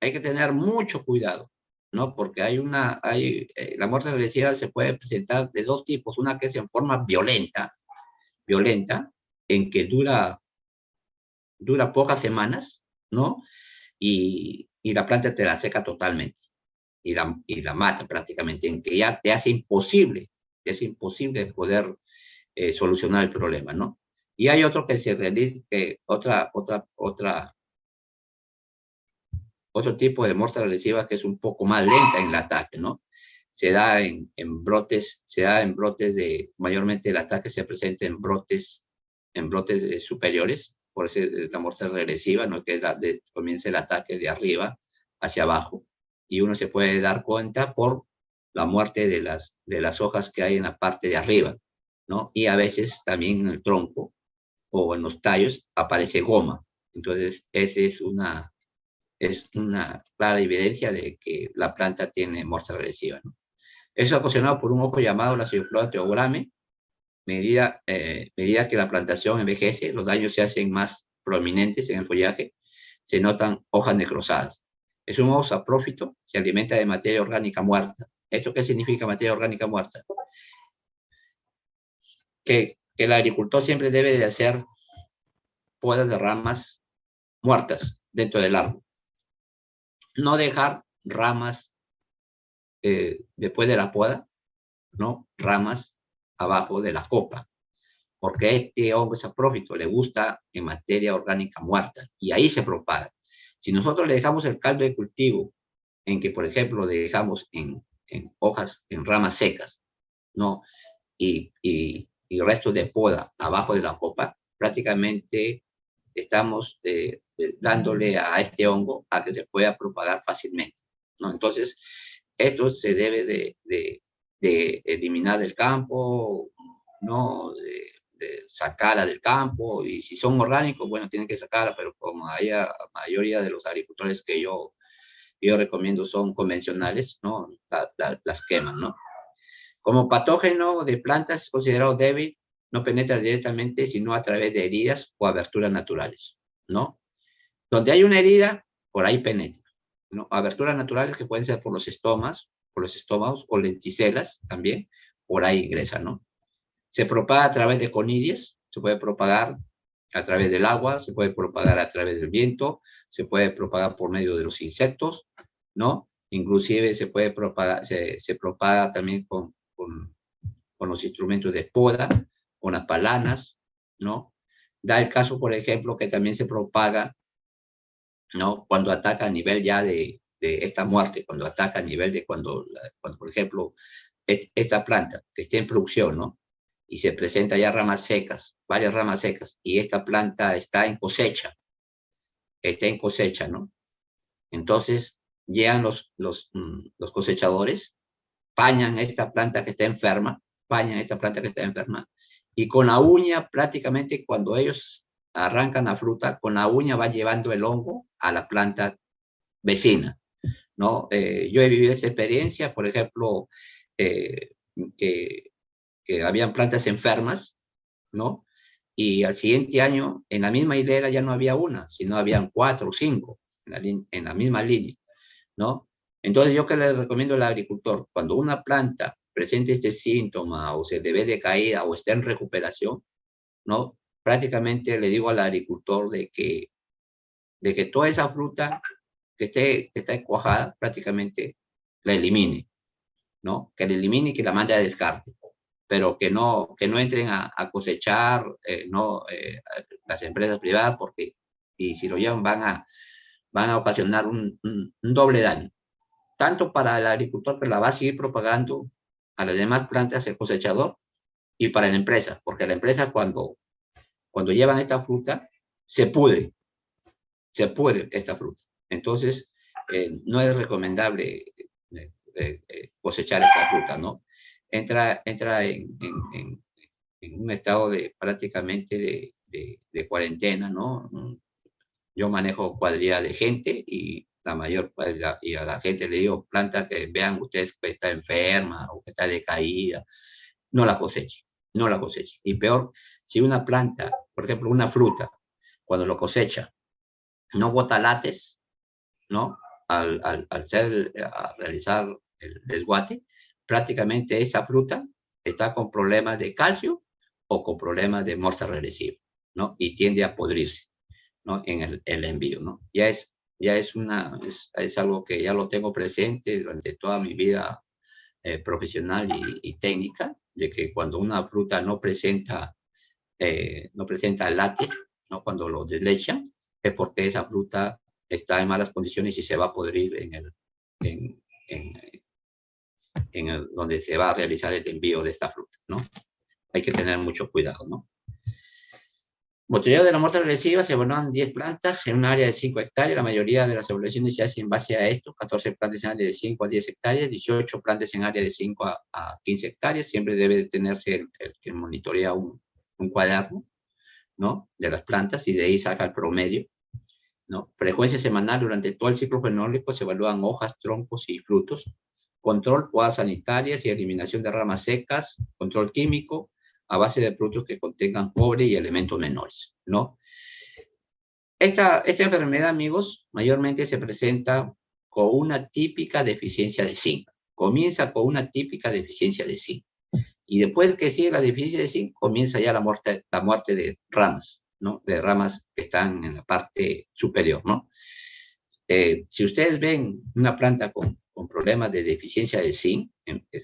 hay que tener mucho cuidado, ¿no? Porque la muerte regresiva se puede presentar de dos tipos. Una que es en forma violenta, en que dura pocas semanas, ¿no? Y la planta te la seca totalmente y la mata prácticamente, en que ya te hace imposible poder solucionar el problema, ¿no? Y hay otro que se realiza, otro tipo de muerte regresiva que es un poco más lenta en el ataque, ¿no? Se da en brotes mayormente el ataque se presenta en brotes superiores, por eso es la muerte regresiva, ¿no? Que comienza el ataque de arriba hacia abajo, y uno se puede dar cuenta por la muerte de las hojas que hay en la parte de arriba, ¿no? Y a veces también en el tronco o en los tallos aparece goma. Entonces, esa es una clara evidencia de que la planta tiene muerte regresiva, ¿no? Eso es ocasionado por un hongo llamado la Pseudophloa theobrome. Medida que la plantación envejece, los daños se hacen más prominentes en el follaje, se notan hojas necrosadas. Es un hongo saprófito, se alimenta de materia orgánica muerta. ¿Esto qué significa materia orgánica muerta? Que el agricultor siempre debe de hacer podas de ramas muertas dentro del árbol. No dejar ramas después de la poda, ¿no? Ramas abajo de la copa. porque este hongo saprófito le gusta en materia orgánica muerta y ahí se propaga. Si nosotros le dejamos el caldo de cultivo en que, por ejemplo, le dejamos en hojas, en ramas secas, ¿no? Y restos de poda abajo de la copa, prácticamente estamos dándole a este hongo a que se pueda propagar fácilmente, ¿no? Entonces, esto se debe de eliminar del campo, ¿no? De sacarla del campo, y si son orgánicos, bueno, tienen que sacarla, pero como la mayoría de los agricultores que yo recomiendo son convencionales, ¿no? Las queman, ¿no? Como patógeno de plantas es considerado débil, no penetra directamente, sino a través de heridas o aberturas naturales, ¿no? Donde hay una herida, por ahí penetra, ¿no? Aberturas naturales que pueden ser por los estómagos o lenticelas también, por ahí ingresa, ¿no? Se propaga a través de conidias, se puede propagar a través del agua, se puede propagar a través del viento, se puede propagar por medio de los insectos, ¿no? Inclusive se puede propagar, se propaga también con los instrumentos de poda, con las palanas, ¿no? Da el caso, por ejemplo, que también se propaga, ¿no? Cuando ataca a nivel ya de esta muerte, cuando ataca a nivel de cuando por ejemplo, esta planta que esté en producción, ¿no? Y se presenta ya ramas secas, varias ramas secas, y esta planta está en cosecha, ¿no? Entonces, llegan los cosechadores, pañan esta planta que está enferma, y con la uña prácticamente cuando ellos arrancan la fruta, con la uña va llevando el hongo a la planta vecina, ¿no? Yo he vivido esta experiencia, por ejemplo, eh, que, que habían plantas enfermas, ¿no? Y al siguiente año, en la misma hilera ya no había una, sino habían 4 o 5 en la misma línea, ¿no? Entonces, yo que le recomiendo al agricultor, cuando una planta presente este síntoma o se debe de caída o está en recuperación, ¿no? Prácticamente le digo al agricultor de que toda esa fruta que está cuajada, prácticamente la elimine, ¿no? Que la elimine y que la mande a descarte, pero que no entren a cosechar, no, las empresas privadas, porque y si lo llevan van a ocasionar un doble daño, tanto para el agricultor que la va a seguir propagando a las demás plantas, el cosechador, y para la empresa, porque la empresa cuando llevan esta fruta, se pudre esta fruta. Entonces, no es recomendable cosechar esta fruta, ¿no? Entra en un estado prácticamente de cuarentena, ¿no? Yo manejo cuadrilla de gente y y a la gente le digo, planta que vean ustedes que está enferma o que está decaída, no la coseche, no la coseche. Y peor, si una planta, por ejemplo, una fruta, cuando lo cosecha, no bota látex, ¿no? Al realizar el desguate, prácticamente esa fruta está con problemas de calcio o con problemas de muerte regresiva, ¿no? Y tiende a podrirse, ¿no? En el envío, ¿no? Es algo que ya lo tengo presente durante toda mi vida profesional y técnica, de que cuando una fruta no presenta látex, ¿no? Cuando lo deslechan, es porque esa fruta está en malas condiciones y se va a podrir en, en, donde se va a realizar el envío de esta fruta, ¿no? Hay que tener mucho cuidado, ¿no? Monitoreo de la muerte regresiva, se evalúan 10 plantas en un área de 5 hectáreas. La mayoría de las evaluaciones se hacen en base a esto: 14 plantas en área de 5 a 10 hectáreas, 18 plantas en área de 5 a 15 hectáreas. Siempre debe de tenerse el que monitorea un cuaderno, ¿no? De las plantas, y de ahí saca el promedio, ¿no? Frecuencia semanal durante todo el ciclo fenólico, se evalúan hojas, troncos y frutos. Control, podas sanitarias y eliminación de ramas secas. Control químico a base de productos que contengan cobre y elementos menores, ¿no? Esta enfermedad, amigos, mayormente se presenta con una típica deficiencia de zinc. Comienza con una típica deficiencia de zinc. Y después que sigue la deficiencia de zinc, comienza ya la muerte de ramas, ¿no? De ramas que están en la parte superior, ¿no? Si ustedes ven una planta con con problemas de deficiencia de zinc,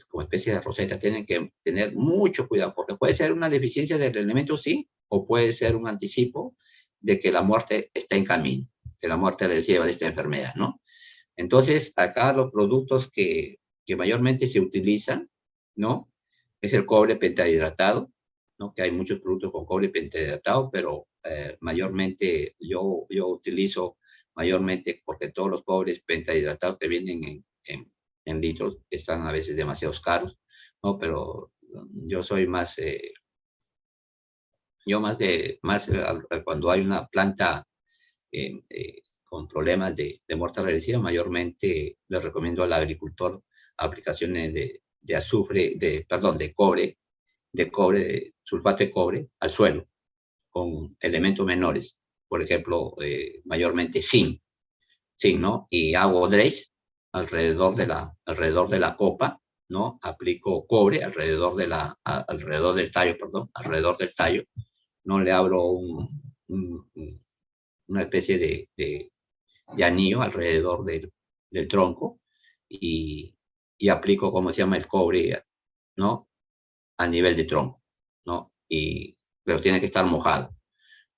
como especie de roseta, tienen que tener mucho cuidado, porque puede ser una deficiencia del elemento zinc o puede ser un anticipo de que la muerte está en camino, que la muerte les lleva de esta enfermedad, ¿no? Entonces, acá los productos que mayormente se utilizan, ¿no? Es el cobre pentahidratado, ¿no? Que hay muchos productos con cobre pentahidratado, pero mayormente yo utilizo mayormente porque todos los cobres pentahidratados que vienen en litros están a veces demasiado caros, ¿no? Pero yo soy más, cuando hay una planta con problemas de muerte regresiva, mayormente le recomiendo al agricultor aplicaciones de azufre, perdón, de cobre, de sulfato de cobre al suelo, con elementos menores, por ejemplo, mayormente zinc, ¿no? Y hago dredge alrededor de la copa, ¿no? Aplico cobre alrededor del tallo, perdón, alrededor del tallo, no le abro una especie de anillo alrededor del tronco y aplico, como se llama, el cobre, ¿no? A nivel de tronco, ¿no? Pero tiene que estar mojado,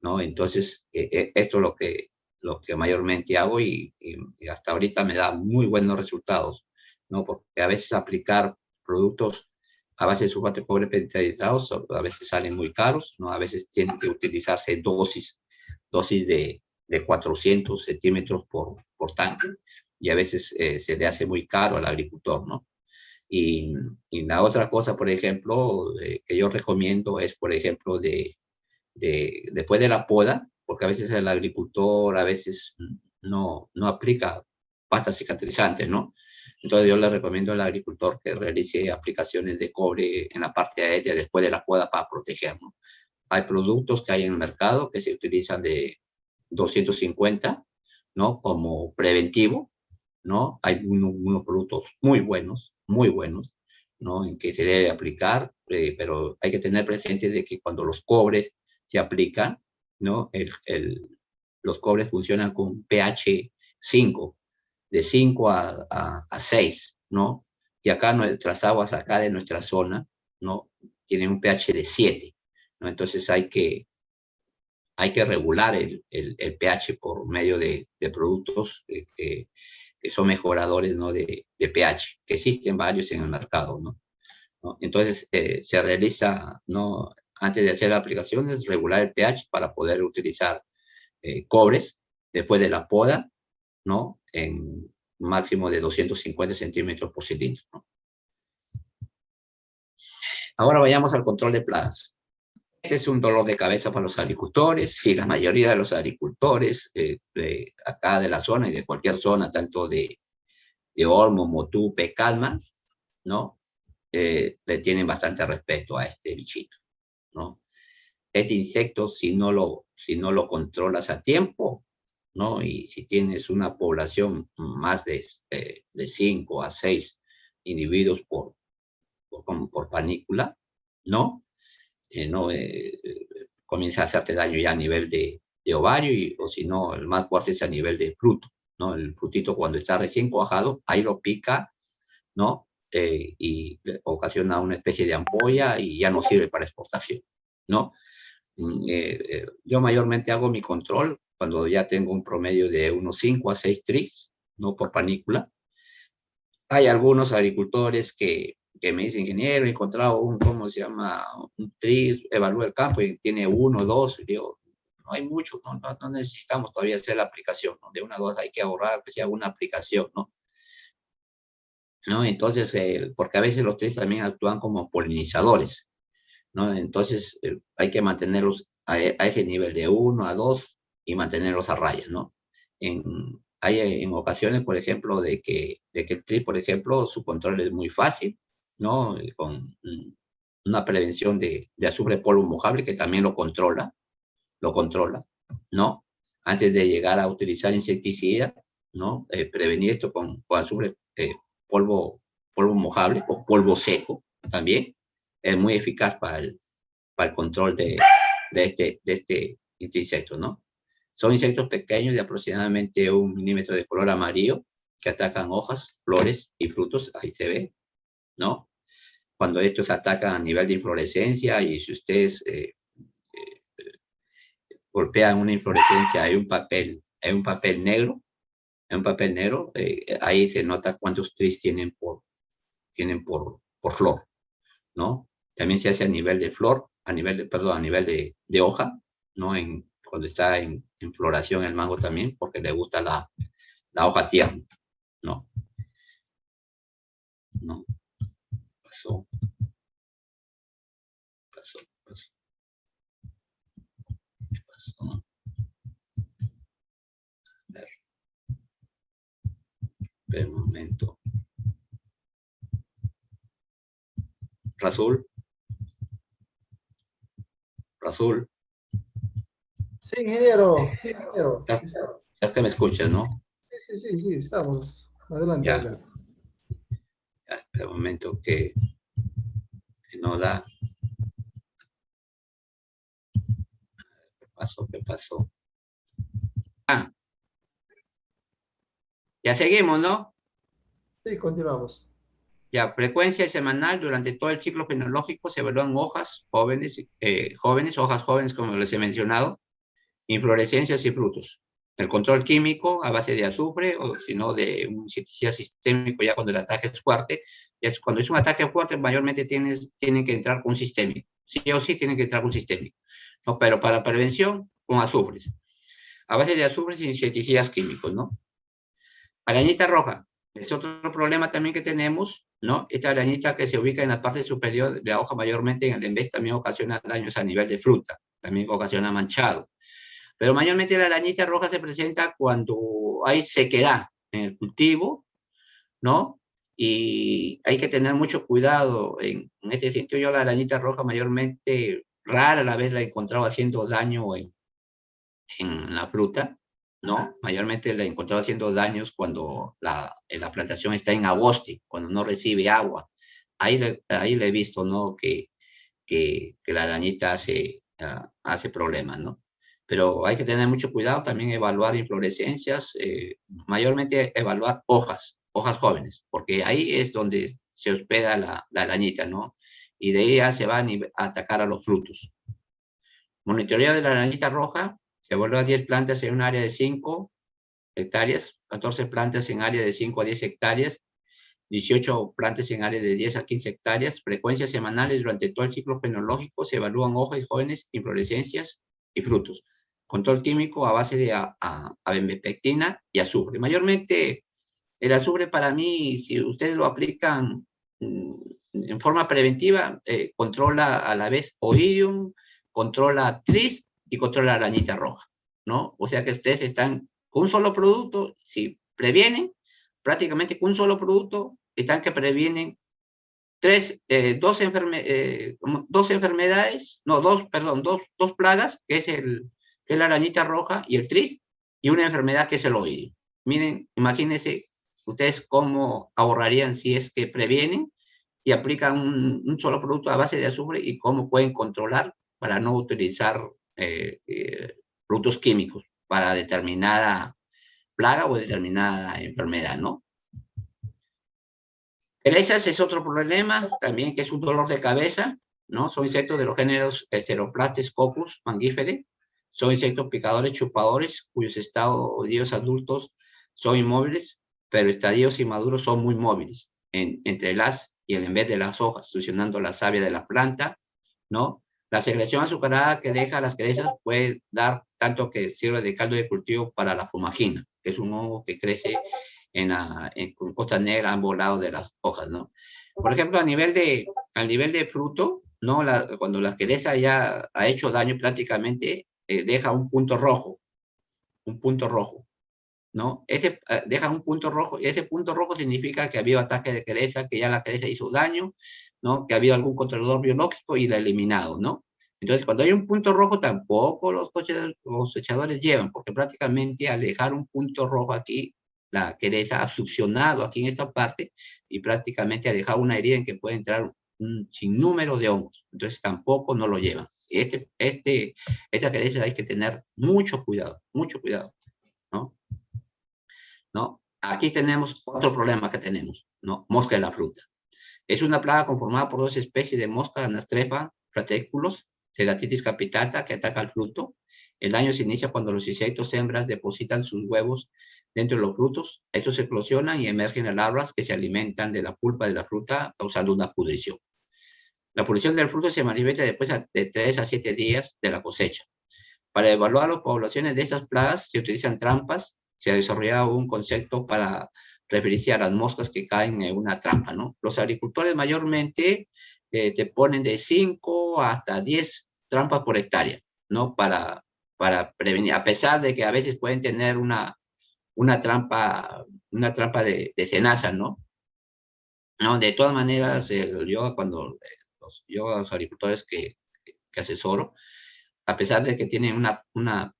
¿no? Entonces, esto es lo que mayormente hago y hasta ahorita me da muy buenos resultados, ¿no? Porque a veces aplicar productos a base de sulfato de cobre pentahidratado a veces salen muy caros, ¿no? A veces tienen que utilizarse dosis de 400 centímetros por tanque y a veces se le hace muy caro al agricultor, ¿no? Y la otra cosa, por ejemplo, que yo recomiendo es, por ejemplo, después de la poda, porque a veces el agricultor a veces no aplica pasta cicatrizante, ¿no? Entonces yo le recomiendo al agricultor que realice aplicaciones de cobre en la parte aérea después de la poda para proteger, ¿no? Hay productos que hay en el mercado que se utilizan de 250, ¿no? Como preventivo, ¿no? Hay unos productos muy buenos, ¿no? En que se debe aplicar, pero hay que tener presente de que cuando los cobres se aplican, ¿no? Los cobres funcionan con pH 5, de 5 a 6, ¿no? Y acá nuestras aguas, acá de nuestra zona, ¿no? Tienen un pH de 7, ¿no? Entonces hay que regular el pH por medio de productos que son mejoradores, ¿no? de pH, que existen varios en el mercado, ¿no? ¿No? Entonces, se realiza, ¿no? Antes de hacer aplicaciones, regular el pH para poder utilizar cobres después de la poda, ¿no? En máximo de 250 centímetros por cilindro, ¿no? Ahora vayamos al control de plagas. Este es un dolor de cabeza para los agricultores y la mayoría de los agricultores de acá de la zona y de cualquier zona, tanto de Olmo, Motupe, Calma, ¿no? Le tienen bastante respeto a este bichito, ¿no? Este insecto, si no lo controlas a tiempo, ¿no? Y si tienes una población más de 5 a 6 individuos por panícula, ¿no? No comienza a hacerte daño ya a nivel de ovario, o si no, el más fuerte es a nivel de fruto, ¿no? El frutito cuando está recién cuajado, ahí lo pica, ¿no? Y ocasiona una especie de ampolla y ya no sirve para exportación, ¿no? Yo mayormente hago mi control cuando ya tengo un promedio de unos 5 a 6 tris, ¿no? Por panícula. Hay algunos agricultores que me dicen, ingeniero, he encontrado ¿cómo se llama? Un tris, evalúa el campo y tiene 1 o 2. Y digo, no hay mucho, no necesitamos todavía hacer la aplicación, ¿no? De 1 a 2 hay que ahorrar que sea una aplicación, ¿no? ¿No? Entonces, porque a veces los tris también actúan como polinizadores, ¿no? Entonces, hay que mantenerlos a ese nivel de 1 a 2 y mantenerlos a raya, ¿no? Hay en ocasiones, por ejemplo, de que el tris, por ejemplo, su control es muy fácil, ¿no? Con una prevención de azufre polvo mojable que también lo controla, ¿no? Antes de llegar a utilizar insecticida, ¿no? Prevenir esto con azufre polvo mojable o polvo seco también es muy eficaz para el control de este insecto, ¿no? Son insectos pequeños de aproximadamente 1 milímetro de color amarillo, que atacan hojas, flores y frutos, ahí se ve, ¿no? Cuando estos atacan a nivel de inflorescencia y si ustedes golpean una inflorescencia, hay un papel negro, ahí se nota cuántos tris tienen por flor, ¿no? También se hace a nivel de flor, a nivel de hoja, ¿no? Cuando está en floración el mango también, porque le gusta la hoja tierna, ¿no? ¿No? Pasó, pasó, pasó, pasó. A ver, un momento. Razul, Razul. Sí, ingeniero. Sí, ingeniero. Ya que me escuchas, ¿no? Sí, estamos. Adelante, Ya, adelante. ya, un momento que no da. ¿Qué pasó? Ah, ya seguimos, ¿no? Sí, continuamos. Ya, frecuencia semanal durante todo el ciclo fenológico se evalúan hojas jóvenes, hojas jóvenes, como les he mencionado, inflorescencias y frutos. El control químico a base de azufre o si no de un insecticida sistémico ya cuando el ataque es fuerte. Cuando es un ataque fuerte, mayormente tienen que entrar con un sistémico. Sí o sí tienen que entrar con un sistémico. No, pero para prevención, con azufres. A base de azufres y insecticidas químicos, ¿no? Arañita roja. Es otro problema también que tenemos, ¿no? Esta arañita que se ubica en la parte superior de la hoja, mayormente en el envés, también ocasiona daños a nivel de fruta. También ocasiona manchado. Pero mayormente la arañita roja se presenta cuando hay sequedad en el cultivo, ¿no? Y hay que tener mucho cuidado. En este sentido, yo la arañita roja mayormente, rara la vez la he encontrado haciendo daño en la fruta, ¿no? Mayormente la he encontrado haciendo daños cuando la plantación está en agosto, cuando no recibe agua. Ahí le he visto, ¿no? Que la arañita hace problemas, ¿no? Pero hay que tener mucho cuidado, también evaluar inflorescencias, mayormente evaluar hojas jóvenes, porque ahí es donde se hospeda la arañita, ¿no? Y de ahí ya se va a atacar a los frutos. Monitoreo de la arañita roja, se evalúa 10 plantas en un área de 5 hectáreas, 14 plantas en área de 5 a 10 hectáreas, 18 plantas en área de 10 a 15 hectáreas, frecuencias semanales durante todo el ciclo fenológico, se evalúan hojas jóvenes, inflorescencias y frutos. Control químico a base de abemepectina y azufre. Mayormente el azufre para mí, si ustedes lo aplican en forma preventiva, controla a la vez oidium, controla tris y controla arañita roja, ¿no? O sea que ustedes están con un solo producto, si previenen, prácticamente con un solo producto, están que previenen dos enfermedades, no, dos plagas, que es la arañita roja y el tris, y una enfermedad que es el oidium. Miren, imagínense ustedes cómo ahorrarían si es que previenen y aplican un solo producto a base de azufre y cómo pueden controlar para no utilizar productos químicos para determinada plaga o determinada enfermedad, ¿no? Cerezas es otro problema también, que es un dolor de cabeza, ¿no? Son insectos de los géneros Ceroplates, Coccus, Mangiferae. Son insectos picadores, chupadores, cuyos estadios adultos son inmóviles, pero estadios inmaduros son muy móviles, entre las y el en vez de las hojas, succionando la savia de la planta, ¿no? La secreción azucarada que deja las cerezas puede dar tanto que sirve de caldo de cultivo para la fumagina, que es un hongo que crece con costas negras a ambos lados de las hojas, ¿no? Por ejemplo, al nivel de fruto, ¿no? Cuando la cereza ya ha hecho daño prácticamente, deja un punto rojo, ¿no? Deja un punto rojo, y ese punto rojo significa que ha habido ataque de cereza, que ya la cereza hizo daño, ¿no? Que ha habido algún controlador biológico y la ha eliminado, ¿no? Entonces, cuando hay un punto rojo, tampoco los cosechadores llevan, porque prácticamente al dejar un punto rojo aquí, la cereza ha succionado aquí en esta parte y prácticamente ha dejado una herida en que puede entrar un sinnúmero de hongos. Entonces, tampoco no lo llevan. Esta cereza hay que tener mucho cuidado, ¿no? ¿No? aquí tenemos otro problema que tenemos, ¿no? Mosca de la fruta. Es una plaga conformada por dos especies de mosca, Anastrepa frateculus, Ceratitis capitata, que ataca al fruto. El daño se inicia cuando los insectos hembras depositan sus huevos dentro de los frutos. Estos eclosionan y emergen larvas que se alimentan de la pulpa de la fruta, causando una pudrición. La pudrición del fruto se manifiesta después de 3 a 7 días de la cosecha. Para evaluar las poblaciones de estas plagas se utilizan trampas. Se ha desarrollado un concepto para referirse a las moscas que caen en una trampa, ¿no? Los agricultores mayormente te ponen de 5 hasta 10 trampas por hectárea, ¿no? Para prevenir, a pesar de que a veces pueden tener una trampa de cenaza, ¿no? No, de todas maneras, yo cuando yo a los agricultores que asesoro, a pesar de que tienen una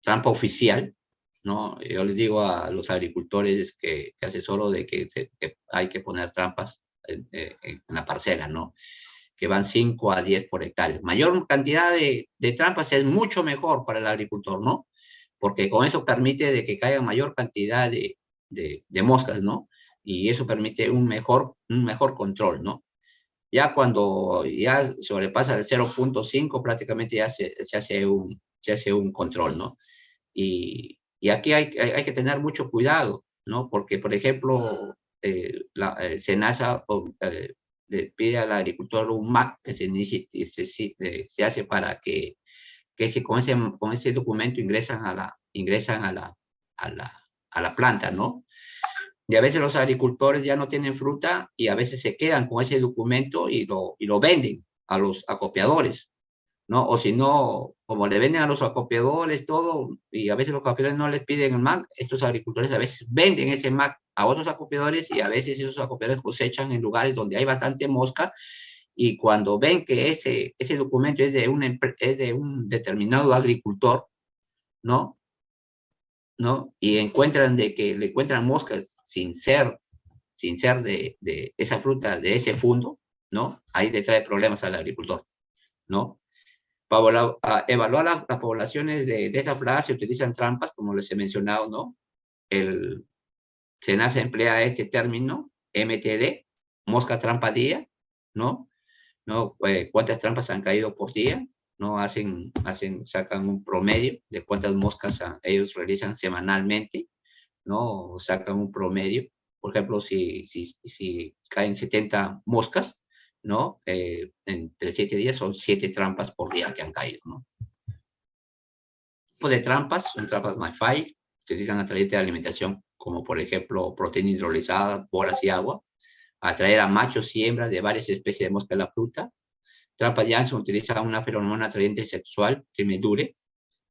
trampa oficial, ¿no? Yo les digo a los agricultores que asesoro de que hay que poner trampas en la parcela, ¿no? Que van 5 a 10 por hectárea. Mayor cantidad de trampas es mucho mejor para el agricultor, ¿no? Porque con eso permite de que caiga mayor cantidad de moscas, ¿no? Y eso permite un mejor control, ¿no? Ya cuando ya sobrepasa el 0.5 prácticamente ya se hace un control, ¿no? Y aquí hay que tener mucho cuidado, ¿no? Porque, por ejemplo, SENASA le pide al agricultor un MAC que se hace para que con ese documento ingresan a la planta, ¿no? Y a veces los agricultores ya no tienen fruta y a veces se quedan con ese documento y lo venden a los acopiadores, ¿no? O si no, como le venden a los acopiadores todo, y a veces los acopiadores no les piden el MAC, estos agricultores a veces venden ese MAC a otros acopiadores y a veces esos acopiadores cosechan en lugares donde hay bastante mosca y cuando ven que ese documento es de un determinado agricultor, ¿no? ¿No? Y encuentran de que le encuentran moscas sin ser de esa fruta, de ese fondo, ¿no? Ahí le trae problemas al agricultor, ¿no? Para evaluar las poblaciones de esta plaga se utilizan trampas, como les he mencionado, ¿no? SENASA emplea este término, MTD, mosca trampa día, ¿no? ¿No? ¿Cuántas trampas han caído por día? ¿No? Sacan un promedio de cuántas moscas ellos realizan semanalmente, ¿no? Sacan un promedio. Por ejemplo, si caen 70 moscas, ¿no? Entre 7 días son 7 trampas por día que han caído, ¿no? Tipo de trampas son trampas MyFi, utilizan a través de alimentación, como por ejemplo proteína hidrolizada, bolas y agua, atraer a machos y hembras de varias especies de mosca de la fruta. Trampas Janssen utiliza una feromona atrayente sexual, Trimedure,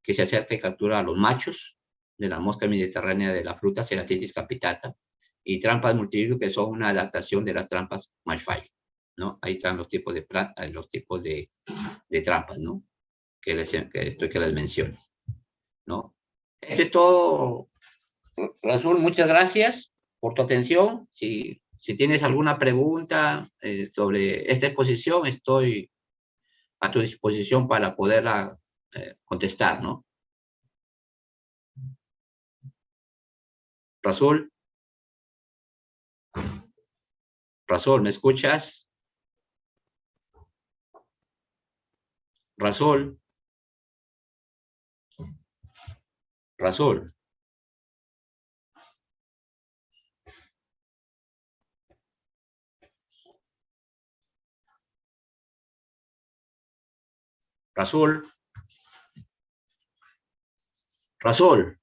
que se acerca y captura a los machos de la mosca mediterránea de la fruta, Ceratitis capitata, y trampas multivirus, que son una adaptación de las trampas MyFi, ¿no? Ahí están los tipos de trampas, ¿no? Que les menciono, ¿no? Esto es todo, Rasul, muchas gracias por tu atención. Si tienes alguna pregunta sobre esta exposición, estoy a tu disposición para poderla contestar, ¿no? Rasul, ¿me escuchas? Rasul, Rasul. Rasul, Rasul,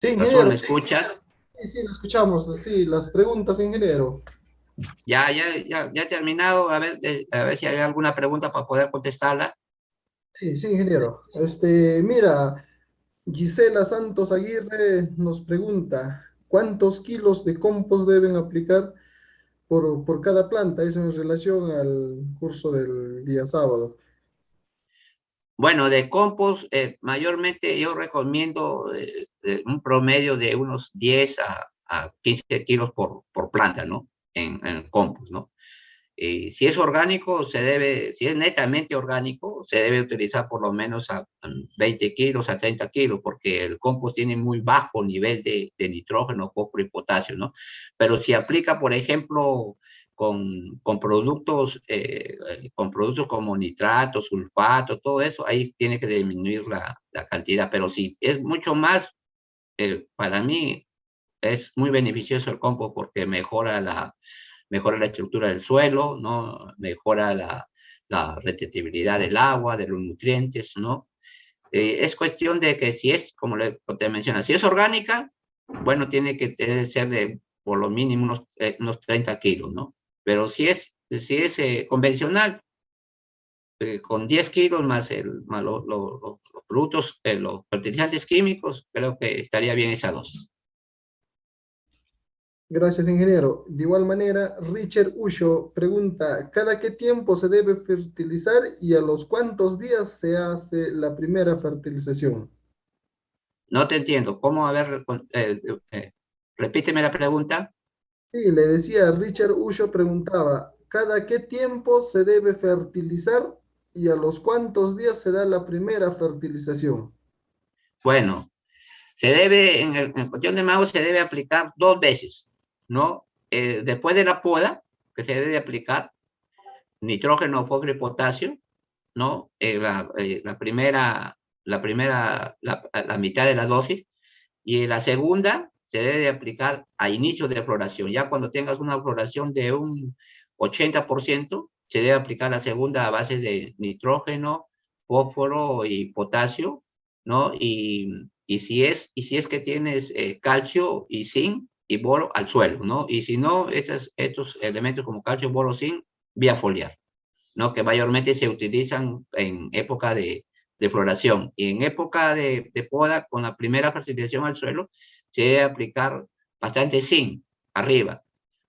Sí, Rasul, ingeniero, ¿me escuchas? sí, lo escuchamos, sí, las preguntas, ingeniero. Ya he terminado. A ver si hay alguna pregunta para poder contestarla. Sí, sí, ingeniero. Mira, Gisela Santos Aguirre nos pregunta, ¿cuántos kilos de compost deben aplicar por cada planta? Eso en relación al curso del día sábado. Bueno, de compost, mayormente yo recomiendo un promedio de unos 10 a 15 kilos por planta, ¿no? En compost, ¿no? Si es orgánico, si es netamente orgánico, se debe utilizar por lo menos a 20 kilos, a 30 kilos, porque el compost tiene muy bajo nivel de nitrógeno, fósforo y potasio, ¿no? Pero si aplica, por ejemplo, con productos como nitrato, sulfato, todo eso, ahí tiene que disminuir la cantidad. Pero si es mucho más, para mí es muy beneficioso el compost porque mejora la estructura del suelo, ¿no? Mejora la retentibilidad del agua, de los nutrientes, ¿no? Es cuestión de que si es, como te menciona, si es orgánica, bueno, tiene que ser de por lo mínimo unos 30 kilos, ¿no? Pero si es convencional, con 10 kilos más los productos, los fertilizantes químicos, creo que estaría bien esa dosis. Gracias, ingeniero. De igual manera, Richard Usho pregunta, ¿cada qué tiempo se debe fertilizar y a los cuántos días se hace la primera fertilización? No te entiendo. ¿Cómo? A ver, repíteme la pregunta. Sí, le decía, Richard Usho preguntaba, ¿cada qué tiempo se debe fertilizar y a los cuántos días se da la primera fertilización? Bueno, en cuestión de mago se debe aplicar 2 veces, ¿no? Después de la poda, que se debe aplicar nitrógeno, fósforo y potasio, ¿no? La mitad de la dosis, y la segunda se debe aplicar a inicio de floración. Ya cuando tengas una floración de un 80%, se debe aplicar la segunda a base de nitrógeno, fósforo y potasio, ¿no? Y si es que tienes calcio y zinc y boro al suelo, ¿no? Y si no, estos elementos como calcio, boro, zinc, vía foliar, ¿no? Que mayormente se utilizan en época de floración. Y en época de poda, con la primera fertilización al suelo, se debe aplicar bastante zinc arriba.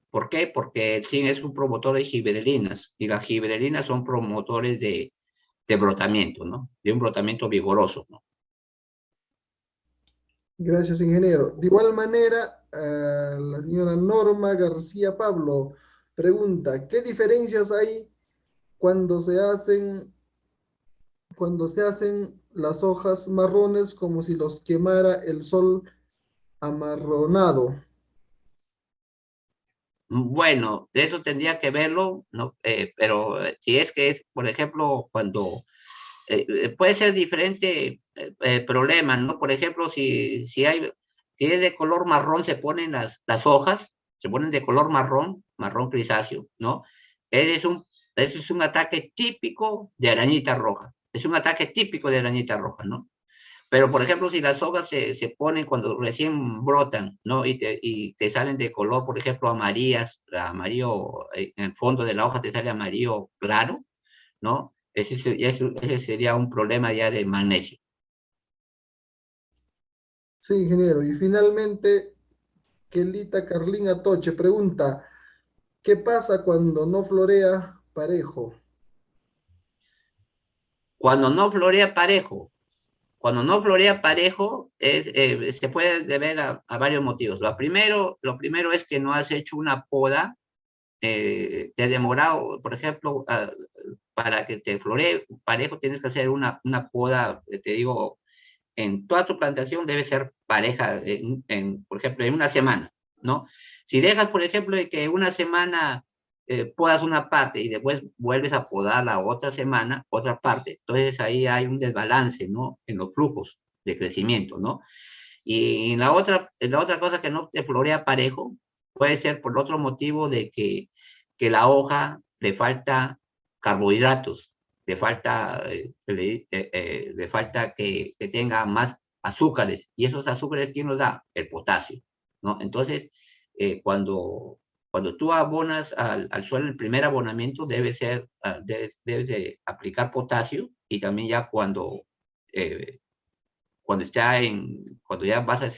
¿Por qué? Porque el zinc es un promotor de gibberelinas, y las gibberelinas son promotores de brotamiento, ¿no? De un brotamiento vigoroso, ¿no? Gracias, ingeniero. De igual manera, la señora Norma García Pablo pregunta, ¿qué diferencias hay cuando cuando se hacen las hojas marrones como si los quemara el sol amarronado? Bueno, de eso tendría que verlo, ¿no? Pero si es que es, por ejemplo, puede ser diferente problema, ¿no? Por ejemplo, si es de color marrón, se ponen las hojas, se ponen de color marrón, marrón grisáceo, ¿no? Ese es un, ese es un ataque típico de arañita roja. Es un ataque típico de arañita roja, ¿no? Pero, por ejemplo, si las hojas se ponen cuando recién brotan, ¿no? Y te salen de color, por ejemplo, amarillo, en el fondo de la hoja te sale amarillo claro, ¿no? Ese sería un problema ya de magnesio. Sí, ingeniero. Y finalmente, Kelita Carlín Atoche pregunta, ¿qué pasa cuando no florea parejo? Cuando no florea parejo, Cuando no florea parejo, se puede deber a varios motivos. Lo primero es que no has hecho una poda, te ha demorado, por ejemplo, para que te floree parejo, tienes que hacer una poda, te digo, en toda tu plantación debe ser pareja, por ejemplo, en una semana, ¿no? Si dejas, por ejemplo, de que una semana podas una parte y después vuelves a podar la otra semana, otra parte, entonces ahí hay un desbalance, ¿no? En los flujos de crecimiento, ¿no? Y la otra cosa que no te florea parejo puede ser por otro motivo de que la hoja le falta carbohidratos, le falta que tenga más azúcares. ¿Y esos azúcares quién los da? El potasio, ¿no? Entonces, cuando tú abonas al suelo, el primer abonamiento debes de aplicar potasio, y también ya eh, cuando ya vas a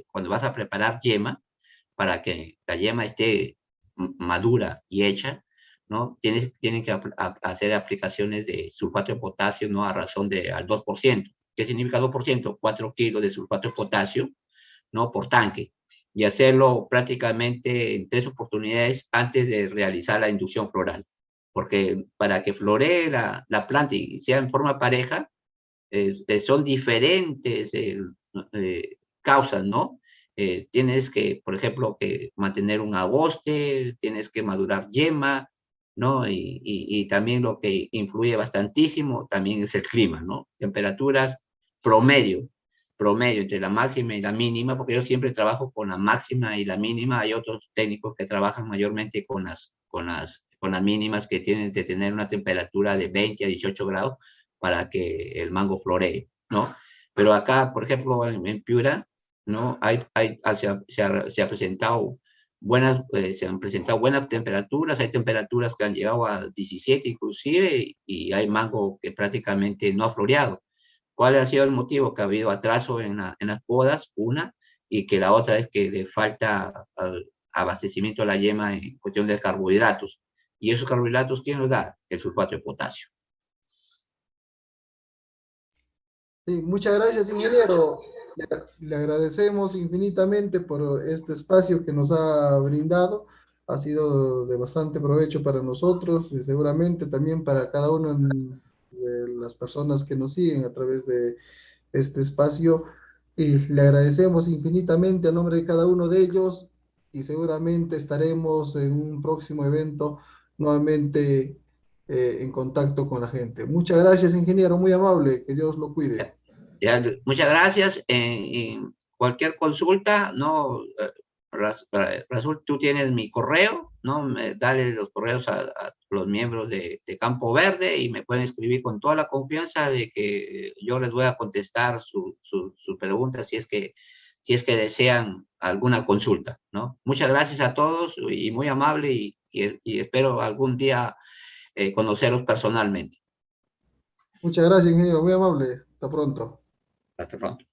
cuando vas a preparar yema, para que la yema esté madura y hecha, ¿no? Tienen que hacer aplicaciones de sulfato de potasio, ¿no? A razón al 2%. ¿Qué significa 2%? 4 kilos de sulfato de potasio, ¿no? Por tanque. y hacerlo prácticamente en 3 oportunidades antes de realizar la inducción floral. Porque para que floree la planta y sea en forma pareja, son diferentes causas, ¿no? Tienes que, por ejemplo, que mantener un agoste, tienes que madurar yema, ¿no? Y también lo que influye bastantísimo también es el clima, ¿no? Temperaturas promedio, promedio entre la máxima y la mínima, porque yo siempre trabajo con la máxima y la mínima. Hay otros técnicos que trabajan mayormente con las mínimas, que tienen que tener una temperatura de 20 a 18 grados para que el mango floree, ¿no? Pero acá, por ejemplo, en Piura, ¿no? Se ha presentado se han presentado buenas temperaturas. Hay temperaturas que han llegado a 17 inclusive, y hay mango que prácticamente no ha floreado. ¿Cuál ha sido el motivo? Que ha habido atraso en las podas, una, y que la otra es que le falta abastecimiento a la yema en cuestión de carbohidratos. Y esos carbohidratos, ¿quién los da? El sulfato de potasio. Sí, muchas gracias, ingeniero. Le agradecemos infinitamente por este espacio que nos ha brindado. Ha sido de bastante provecho para nosotros y seguramente también para cada una de las personas que nos siguen a través de este espacio. Y le agradecemos infinitamente a nombre de cada uno de ellos y seguramente estaremos en un próximo evento nuevamente en contacto con la gente. Muchas gracias, ingeniero, muy amable. Que Dios lo cuide. Ya, muchas gracias. Cualquier consulta, ¿no? Rasul, tú tienes mi correo, ¿no? Dale los correos a los miembros de Campo Verde y me pueden escribir con toda la confianza de que yo les voy a contestar su pregunta si es que desean alguna consulta, ¿no? Muchas gracias a todos y muy amable, y espero algún día conocerlos personalmente. Muchas gracias, ingeniero, muy amable. Hasta pronto. Hasta pronto.